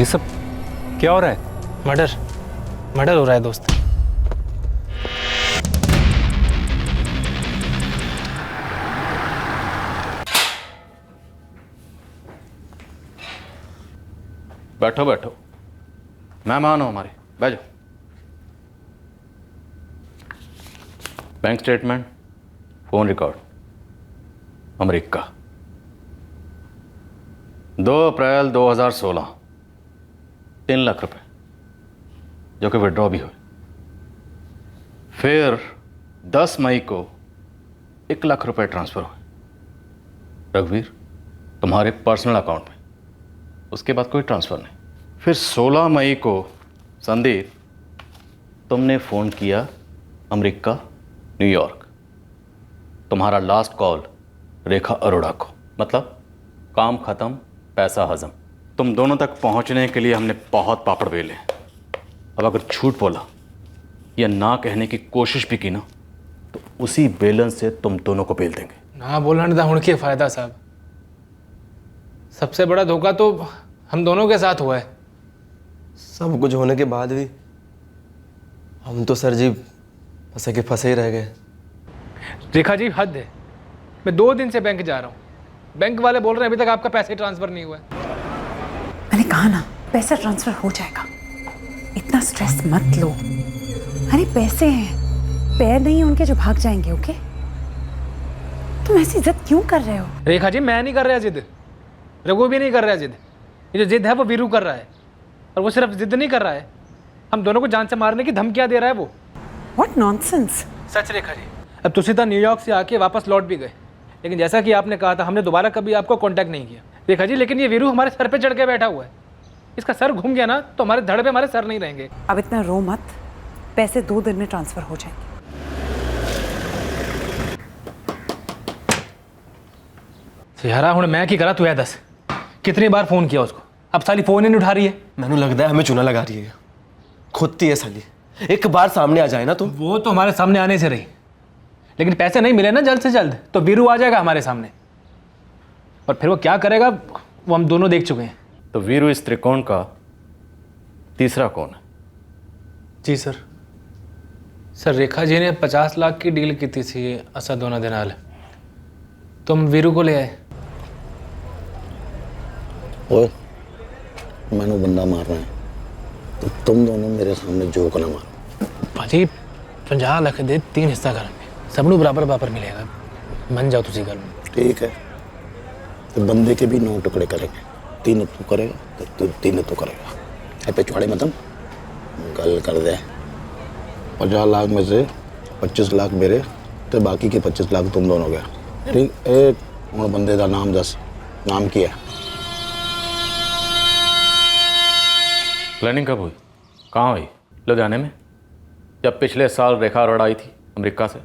सब क्या हो रहा है? मर्डर हो रहा है दोस्त। बैठो बैठो, मेहमान हो हमारे, बैठो। Bank statement, phone record, America, 2 अप्रैल 2016, 3 लाख रुपए जो कि विड्रॉ भी हुए। फिर 10 मई को 1 लाख रुपए ट्रांसफर हुए रघुवीर तुम्हारे पर्सनल अकाउंट में। उसके बाद कोई ट्रांसफ़र नहीं। फिर 16 मई को संदीप तुमने फ़ोन किया अमेरिका, न्यूयॉर्क। तुम्हारा लास्ट कॉल रेखा अरोड़ा को, मतलब काम ख़त्म, पैसा हजम। तुम दोनों तक पहुंचने के लिए हमने बहुत पापड़ बेले। अब अगर झूठ बोला या ना कहने की कोशिश भी की ना, तो उसी बेलन से तुम दोनों को बेल देंगे। ना बोलने दा हुण के फायदा साहब। सबसे बड़ा धोखा तो हम दोनों के साथ हुआ है। सब कुछ होने के बाद भी हम तो सर जी फंसे के फंसे ही रह गए। रेखा जी हद है। मैं 2 दिन से बैंक जा रहा हूँ, बैंक वाले बोल रहे हैं अभी तक आपका पैसे ट्रांसफर नहीं हुआ है। मैंने कहा ना पैसा ट्रांसफर हो जाएगा, इतना स्ट्रेस मत लो। अरे पैसे हैं, पैर नहीं उनके जो भाग जाएंगे। ओके तुम ऐसी जिद क्यों कर रहे हो? रेखा जी मैं नहीं कर रहा जिद, रघु भी नहीं कर रहा जिद। ये जो जिद है वो वीरू कर रहा है, और वो सिर्फ जिद नहीं कर रहा है, हम दोनों को जान से मारने की धमकियां दे रहा है वो। What nonsense! सच रेखा जी। अब तुसीता न्यूयॉर्क से आके वापस लौट भी गए, लेकिन जैसा कि आपने कहा था हमने दोबारा कभी आपको कांटेक्ट नहीं किया। रेखा जी लेकिन ये वीरू हमारे सर पे चढ़ के बैठा हुआ है, इसका सर घूम गया ना तो हमारे धड़ पे हमारे सर नहीं रहेंगे। अब इतना रो मत, पैसे 2 दिन में ट्रांसफर हो जाएंगे। यारा हुण मैं की करा, तू है दस कितनी बार फोन किया उसको, अब साली फोन ही नहीं उठा रही है। मैंने लगता है हमें चुना लगा रही है, खुदती है साली। एक बार सामने आ जाए ना तो। वो तो हमारे सामने आने से रही, लेकिन पैसे नहीं मिले ना जल्द से जल्द तो वीरू आ जाएगा हमारे सामने, और फिर वो क्या करेगा वो हम दोनों देख चुके हैं। तो वीरू इस त्रिकोण का तीसरा कौन है? जी सर। सर रेखा जी ने 50 लाख की डील की थी असदोना दिनाल, तुम वीरू को ले आए। ओए मैंने बंदा मारना है तो तुम दोनों मेरे सामने जोक ना मारो। भाजी 50 लाख दे 3 हिस्सा करेंगे, सबनों बराबर बराबर मिलेगा, मन जाओ तुसी गल। ठीक है तो बंदे के भी 9 टुकड़े करेंगे, 3 तू करेगा तो 3 तू करेगा। पिछवाड़े मतलब गल कर दे। 50 लाख में से 25 लाख मेरे तो बाकी के 25 लाख तुम दोनों के। ठीक। एक और बंदे का नाम दस, नाम की है? प्लानिंग कब हुई, कहाँ हुई? लुधियाने में, जब पिछले साल रेखा अरोड़ा आई थी अमेरिका से?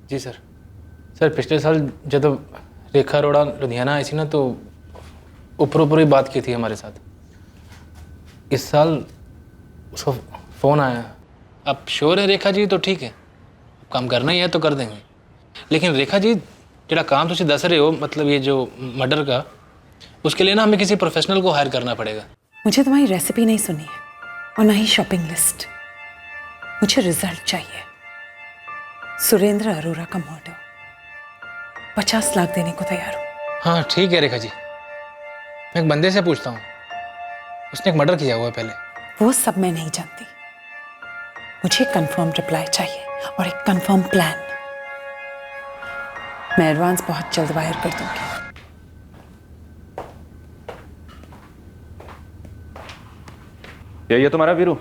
जी सर। सर पिछले साल जब रेखा अरोड़ा लुधियाना आई थी ना तो ऊपर ही बात की थी हमारे साथ। इस साल उसको फ़ोन आया। अब श्योर है रेखा जी तो ठीक है, काम करना ही है तो कर देंगे, लेकिन रेखा जी जरा काम तुम दस रहे हो मतलब ये जो मर्डर का, उसके लिए ना हमें किसी प्रोफेशनल को हायर करना पड़ेगा। मुझे तुम्हारी रेसिपी नहीं सुनी है और ना ही शॉपिंग लिस्ट। मुझे रिजल्ट चाहिए। सुरेंद्र अरोड़ा का मर्डर, 50 लाख देने को तैयार हूँ। हाँ ठीक है रेखा जी, मैं एक बंदे से पूछता हूँ, उसने एक मर्डर किया हुआ है पहले। वो सब मैं नहीं जानती, मुझे कंफर्म रिप्लाई चाहिए और एक कंफर्म प्लान। मैं एडवांस बहुत जल्द वायर कर दूंगी। ये तुम्हारा वीरू?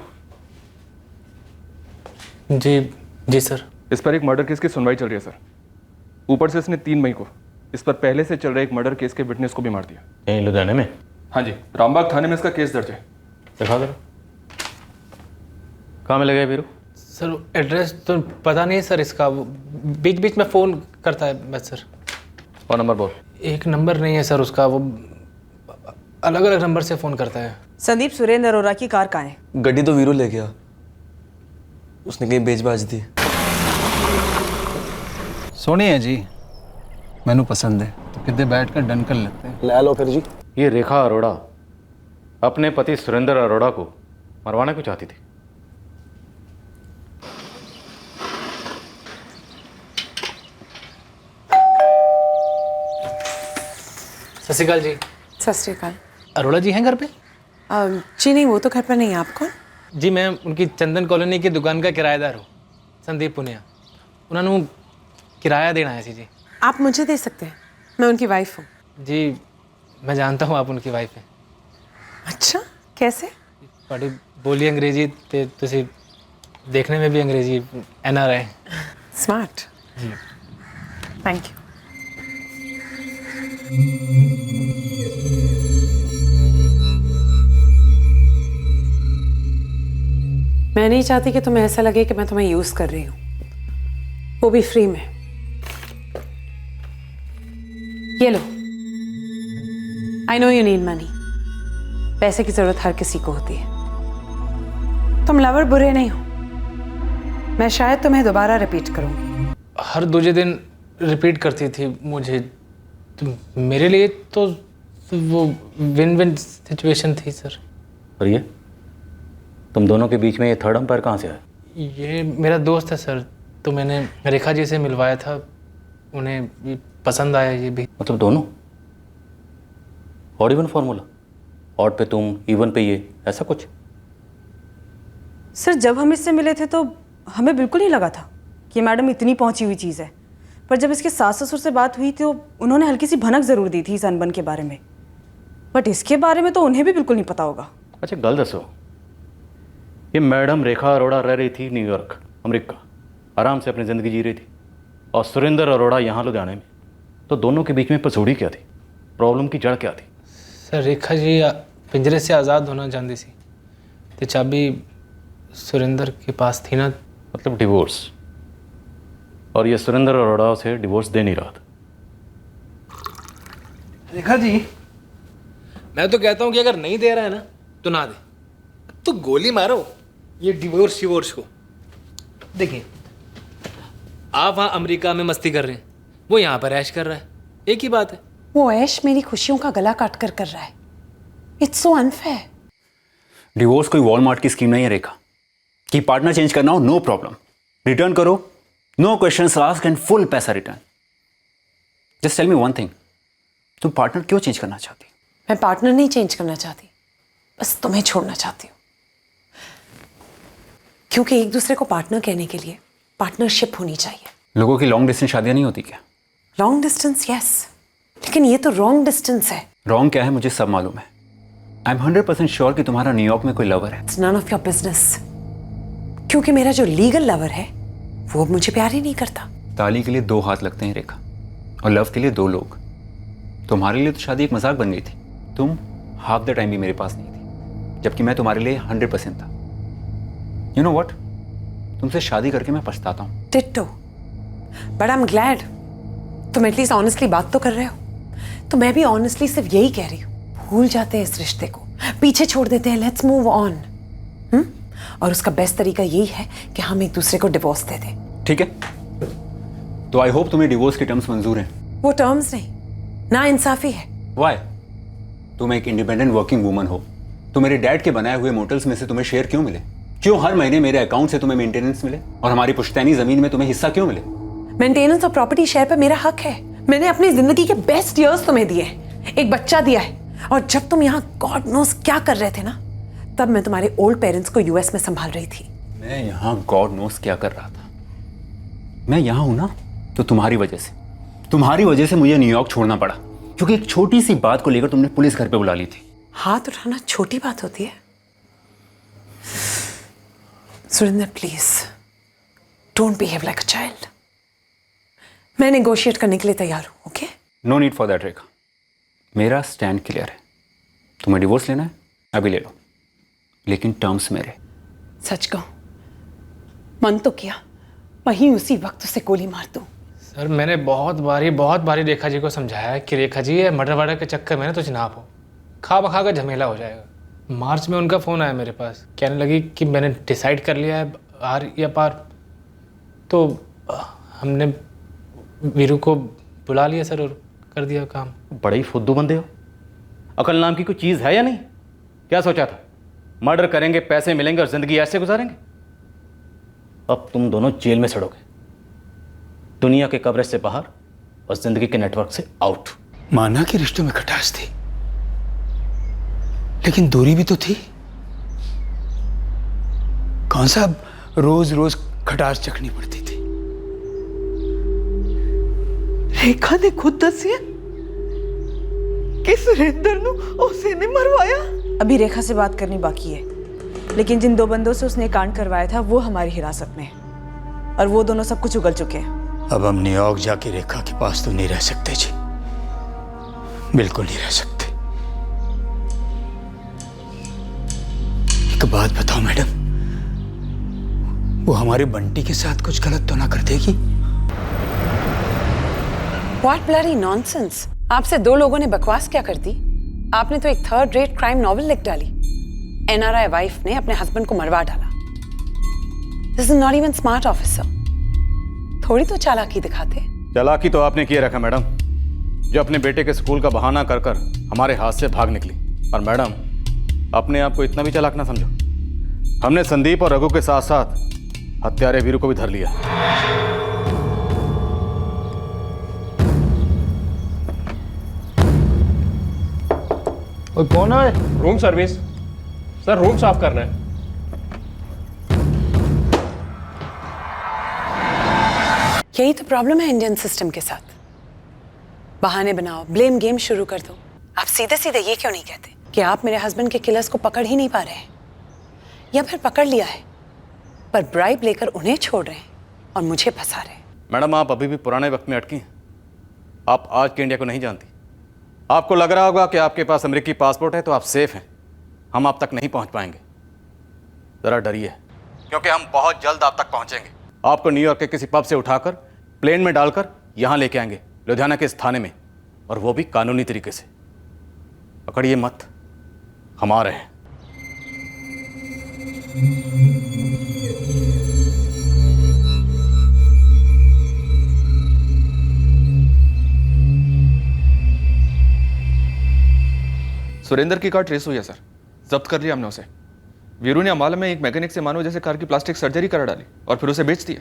जी सर। इस पर एक मर्डर केस की सुनवाई चल रही है सर। ऊपर से इसने 3 मई को इस पर पहले से चल रहे एक मर्डर केस के विटनेस को भी मार दिया। यहीं लुधियाने में? हाँ जी, रामबाग थाने में इसका केस दर्ज है। दिखा दो कहाँ मिलेगा वीरू? सर एड्रेस तो पता नहीं सर इसका, वो बीच बीच में फ़ोन करता है बस सर। और नंबर बोल। एक नंबर नहीं है सर उसका, वो अलग अलग नंबर से फ़ोन करता है। संदीप, सुरेंद्र अरोड़ा की कार कहाँ है? गड्डी तो वीरू ले गया, उसने कहीं बेच बाज दी। सोनी है जी, मैनू पसंद है तो कितने बैठ कर डन कर लेते हैं। ले लो फिर जी। ये रेखा अरोड़ा अपने पति सुरेंद्र अरोड़ा को मरवाना क्यों चाहती थी? सत श्री अकाल जी। सत श्री अकाल। अरोड़ा जी हैं घर पे? जी नहीं, वो तो घर पर नहीं है। आप कौन? जी मैं उनकी चंदन कॉलोनी की दुकान का किराएदार हूँ, संदीप पुनिया। उन्होंने किराया देना है जी। आप मुझे दे सकते हैं, मैं उनकी वाइफ हूँ। जी मैं जानता हूँ आप उनकी वाइफ हैं। अच्छा, कैसे? बड़ी बोली अंग्रेजी ते तुसी देखने में भी अंग्रेजी NRI। स्मार्ट। जी थैंक यू। मैं नहीं चाहती कि तुम्हें ऐसा लगे कि मैं तुम्हें यूज कर रही हूँ, वो भी फ्री में। ये लो, I know you need money. पैसे की जरूरत हर किसी को होती है। तुम लवर बुरे नहीं हो, मैं शायद तुम्हें दोबारा रिपीट करूंगी। हर दूसरे दिन रिपीट करती थी मुझे, तो मेरे लिए तो वो विन विन सिचुएशन थी सर। और ये तुम दोनों के बीच में ये थर्ड अंपायर कहाँ से आया? ये मेरा दोस्त है सर, तो मैंने रेखा जी से मिलवाया था, उन्हें ये पसंद आया ये भी। मतलब दोनों? Odd even formula? ऑड पे तुम, इवन पे ये, ऐसा कुछ? सर जब हम इससे मिले थे तो हमें बिल्कुल नहीं लगा था कि मैडम इतनी पहुंची हुई चीज़ है, पर जब इसके सास ससुर से बात हुई तो उन्होंने हल्की सी भनक ज़रूर दी थी इस अनबन के बारे में, बट इसके बारे में तो उन्हें भी बिल्कुल नहीं पता होगा। अच्छा गल दसो, ये मैडम रेखा अरोड़ा रह रही थी न्यूयॉर्क अमेरिका, आराम से अपनी ज़िंदगी जी रही थी, और सुरेंद्र अरोड़ा यहाँ लुधियाने में, तो दोनों के बीच में पसूड़ी क्या थी? प्रॉब्लम की जड़ क्या थी? सर रेखा जी पिंजरे से आज़ाद होना चाहती थी, तो चाबी सुरेंद्र के पास थी ना। मतलब डिवोर्स? और ये सुरेंद्र अरोड़ा से डिवोर्स दे नहीं रहा था। रेखा जी मैं तो कहता हूँ कि अगर नहीं दे रहा है ना तो ना दे, तो गोली मारो ये डिवोर्स को। देखिए आप वहाँ अमेरिका में मस्ती कर रहे हैं, वो यहाँ पर ऐश कर रहा है, एक ही बात है। वो ऐश मेरी खुशियों का गला काट कर रहा है। It's so unfair. डिवोर्स कोई वॉलमार्ट की स्कीम नहीं है रेखा, कि पार्टनर चेंज करना हो नो प्रॉब्लम, रिटर्न करो, no questions asked and full पैसा return. Just tell me one thing, तुम पार्टनर क्यों चेंज करना चाहती? मैं पार्टनर नहीं चेंज करना चाहती, बस तुम्हें छोड़ना चाहती हूँ, क्योंकि एक दूसरे को पार्टनर कहने के लिए पार्टनरशिप होनी चाहिए। लोगों की लॉन्ग डिस्टेंस शादियां नहीं होती क्या? लॉन्ग डिस्टेंस यस, लेकिन ये तो रॉन्ग डिस्टेंस है। रॉन्ग क्या है मुझे सब मालूम है। आई एम 100% श्योर कि तुम्हारा न्यूयॉर्क में कोई लवर है। It's none of your business, क्योंकि मेरा जो लीगल लवर है वो मुझे प्यार ही नहीं करता। ताली के लिए 2 हाथ लगते हैं रेखा, और लव के लिए 2 लोग। तुम्हारे लिए तो शादी एक मजाक बन गई थी, तुम हाफ द टाइम भी मेरे पास नहीं थी, जबकि मैं तुम्हारे लिए 100% था। यू नो व्हाट, तुमसे शादी करके मैं पछताता हूँ। Ditto, but I am glad तुम एटलीस्ट ऑनेस्टली बात तो कर रहे हो। तो मैं भी ऑनेस्टली सिर्फ यही कह रही हूँ, भूल जाते हैं इस रिश्ते को, पीछे छोड़ देते हैं, लेट्स मूव ऑन। और उसका बेस्ट तरीका यही है कि हम एक दूसरे को डिवोर्स दे दें। ठीक है, तो आई होप तुम्हें डिवोर्स के टर्म्स मंजूर हैं। वो टर्म्स नहीं, ना इंसाफी है। वाई? तुम एक इंडिपेंडेंट वर्किंग वूमन हो, तो मेरे डैड के बनाए हुए मोटल्स में से तुम्हें शेयर क्यों मिले? क्यों हर महीने मेरे अकाउंट से तुम्हें मेंटेनेंस मिले और हमारी पुश्तैनी जमीन में तुम्हें हिस्सा क्यों मिले? मेंटेनेंस और प्रॉपर्टी शेयर पर मेरा हक है। मैंने अपनी जिंदगी के बेस्ट ईयर्स तुम्हें दिए हैं, एक बच्चा दिया है, और जब तुम यहाँ गॉड नोस क्या कर रहे थे ना, तब मैं तुम्हारे ओल्ड पेरेंट्स को यूएस में संभाल रही थी। मैं यहाँ गॉड नोस क्या कर रहा था? मैं यहाँ हूं ना तो तुम्हारी वजह से मुझे न्यूयॉर्क छोड़ना पड़ा, क्योंकि एक छोटी सी बात को लेकर तुमने पुलिस घर पे बुला ली थी। हाथ उठाना छोटी बात होती है? Surendra please don't behave like a child. मैं नेगोशिएट करने के लिए तैयार हूं, okay? No need for that Rekha, मेरा स्टैंड क्लियर है। तुम्हें डिवोर्स लेना है, अभी ले लो, लेकिन टर्म्स मेरे। सच कहूं, मन तो किया वहीं उसी वक्त उसे गोली मार दूं। सर मैंने बहुत बारी रेखा जी को समझाया है कि रेखा जी ये मर्डर वर्डर के चक्कर में ना तो जनाब हो, खा बखा का झमेला हो जाएगा। मार्च में उनका फ़ोन आया मेरे पास, कहने लगी कि मैंने डिसाइड कर लिया है आर या पार। तो हमने वीरू को बुला लिया सर और कर दिया काम। बड़े ही फुद्दू बंदे हो। अकल नाम की कोई चीज़ है या नहीं? क्या सोचा था? मर्डर करेंगे, पैसे मिलेंगे और ज़िंदगी ऐसे गुजारेंगे? अब तुम दोनों जेल में सड़ोगे, दुनिया के कवरेज से बाहर और जिंदगी के नेटवर्क से आउट। माना कि रिश्तों में खटास थी, लेकिन दूरी भी तो थी। कौन सा रोज रोज खटास चखनी पड़ती थी? रेखा ने खुद दसिया कि सुरेंद्र नु उसे ने मरवाया। अभी रेखा से बात करनी बाकी है, लेकिन जिन 2 बंदों से उसने कांड करवाया था वो हमारी हिरासत में है और वो दोनों सब कुछ उगल चुके हैं। अब हम न्यूयॉर्क जाके रेखा के पास तो नहीं रह सकते जी, बिल्कुल नहीं रह सकते। एक बात बताओ मैडम, वो हमारे बंटी के साथ कुछ गलत तो ना कर देगी? What bloody nonsense! आपसे 2 लोगों ने बकवास क्या कर दी? आपने तो एक 3rd rate क्राइम नॉवल लिख डाली। NRI वाइफ ने अपने हस्बैंड को मरवा डाला। This is not even smart officer. थोड़ी तो चालाकी दिखाते। चालाकी तो आपने किए रखा मैडम, जो अपने बेटे के स्कूल का बहाना कर कर हमारे हाथ से भाग निकली। और मैडम, अपने आप को इतना भी चालाक ना समझो। हमने संदीप और रघु के साथ साथ हत्यारे वीरू को भी धर लिया। कौन है? रूम सर्विस सर, रूम साफ करना है। यही तो प्रॉब्लम है इंडियन सिस्टम के साथ। बहाने बनाओ, ब्लेम गेम शुरू कर दो। आप सीधे सीधे ये क्यों नहीं कहते कि आप मेरे हस्बैंड के किलर्स को पकड़ ही नहीं पा रहे हैं, या फिर पकड़ लिया है पर ब्राइब लेकर उन्हें छोड़ रहे हैं और मुझे फंसा रहे हैं? मैडम, आप अभी भी पुराने वक्त में अटकी हैं। आप आज के इंडिया को नहीं जानती। आपको लग रहा होगा कि आपके पास अमेरिकी पासपोर्ट है तो आप सेफ हैं, हम आप तक नहीं पहुंच पाएंगे। जरा डरिए, क्योंकि हम बहुत जल्द आप तक पहुंचेंगे। आपको न्यूयॉर्क के किसी पब से उठाकर प्लेन में डालकर यहां लेके आएंगे, लुधियाना के इस थाने में, और वो भी कानूनी तरीके से। पकड़िए मत, हम आ रहे हैं। सुरेंद्र की कार ट्रेस हुई है सर, जब्त कर लिया हमने उसे। वीरू ने अमाला में एक मैकेनिक से मानो जैसे कार की प्लास्टिक सर्जरी करा डाली और फिर उसे बेच दिया।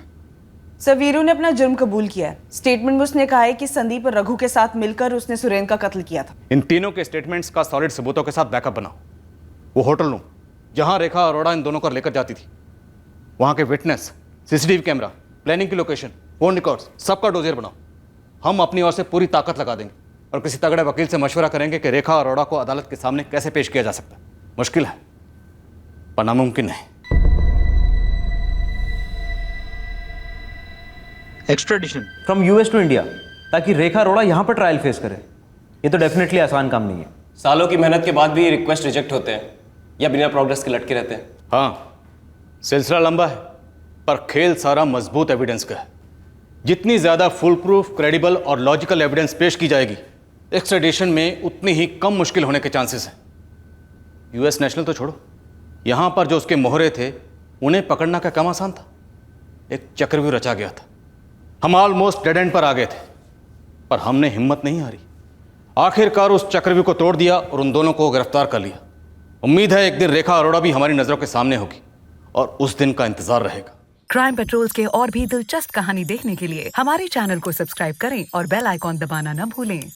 सर, वीरू ने अपना जुर्म कबूल किया है। स्टेटमेंट में उसने कहा है कि संदीप और रघु के साथ मिलकर उसने सुरेंद्र का कत्ल किया था। इन तीनों के स्टेटमेंट्स का सॉलिड सबूतों के साथ बैकअप बनाओ। वो होटल रूम जहां रेखा अरोड़ा इन दोनों को लेकर जाती थी, वहां के विटनेस, सीसीटीवी कैमरा, प्लानिंग की लोकेशन, फोन रिकॉर्ड्स, सबका डोजियर बनाओ। हम अपनी ओर से पूरी ताकत लगा देंगे और किसी तगड़े वकील से मशवरा करेंगे कि रेखा अरोड़ा को अदालत के सामने कैसे पेश किया जा सकता है। मुश्किल है पर नामुमकिन नहीं। Extradition from US to India, ताकि रेखा अरोड़ा यहाँ पर ट्रायल फेस करे। ये तो डेफिनेटली आसान काम नहीं है। सालों की मेहनत के बाद भी रिक्वेस्ट रिजेक्ट होते हैं या बिना प्रोग्रेस के लटके रहते हैं। हाँ, सिलसिला लंबा है पर खेल सारा मजबूत एविडेंस का है। जितनी ज़्यादा फुल प्रूफ, क्रेडिबल और लॉजिकल एविडेंस पेश की जाएगी, एक्स्ट्रेडिशन में उतनी ही कम मुश्किल होने के चांसेस हैं। यूएस नेशनल तो छोड़ो, यहाँ पर जो उसके मोहरे थे उन्हें पकड़ना क्या कम आसान था? एक चक्रव्यूह रचा गया था। हम ऑलमोस्ट डेड एंड पर आ गए थे, पर हमने हिम्मत नहीं हारी। आखिरकार उस चक्रव्यूह को तोड़ दिया और उन दोनों को गिरफ्तार कर लिया। उम्मीद है एक दिन रेखा अरोड़ा भी हमारी नज़रों के सामने होगी और उस दिन का इंतजार रहेगा। क्राइम पेट्रोल्स के और भी दिलचस्प कहानी देखने के लिए हमारे चैनल को सब्सक्राइब करें और बेल आइकॉन दबाना न भूलें।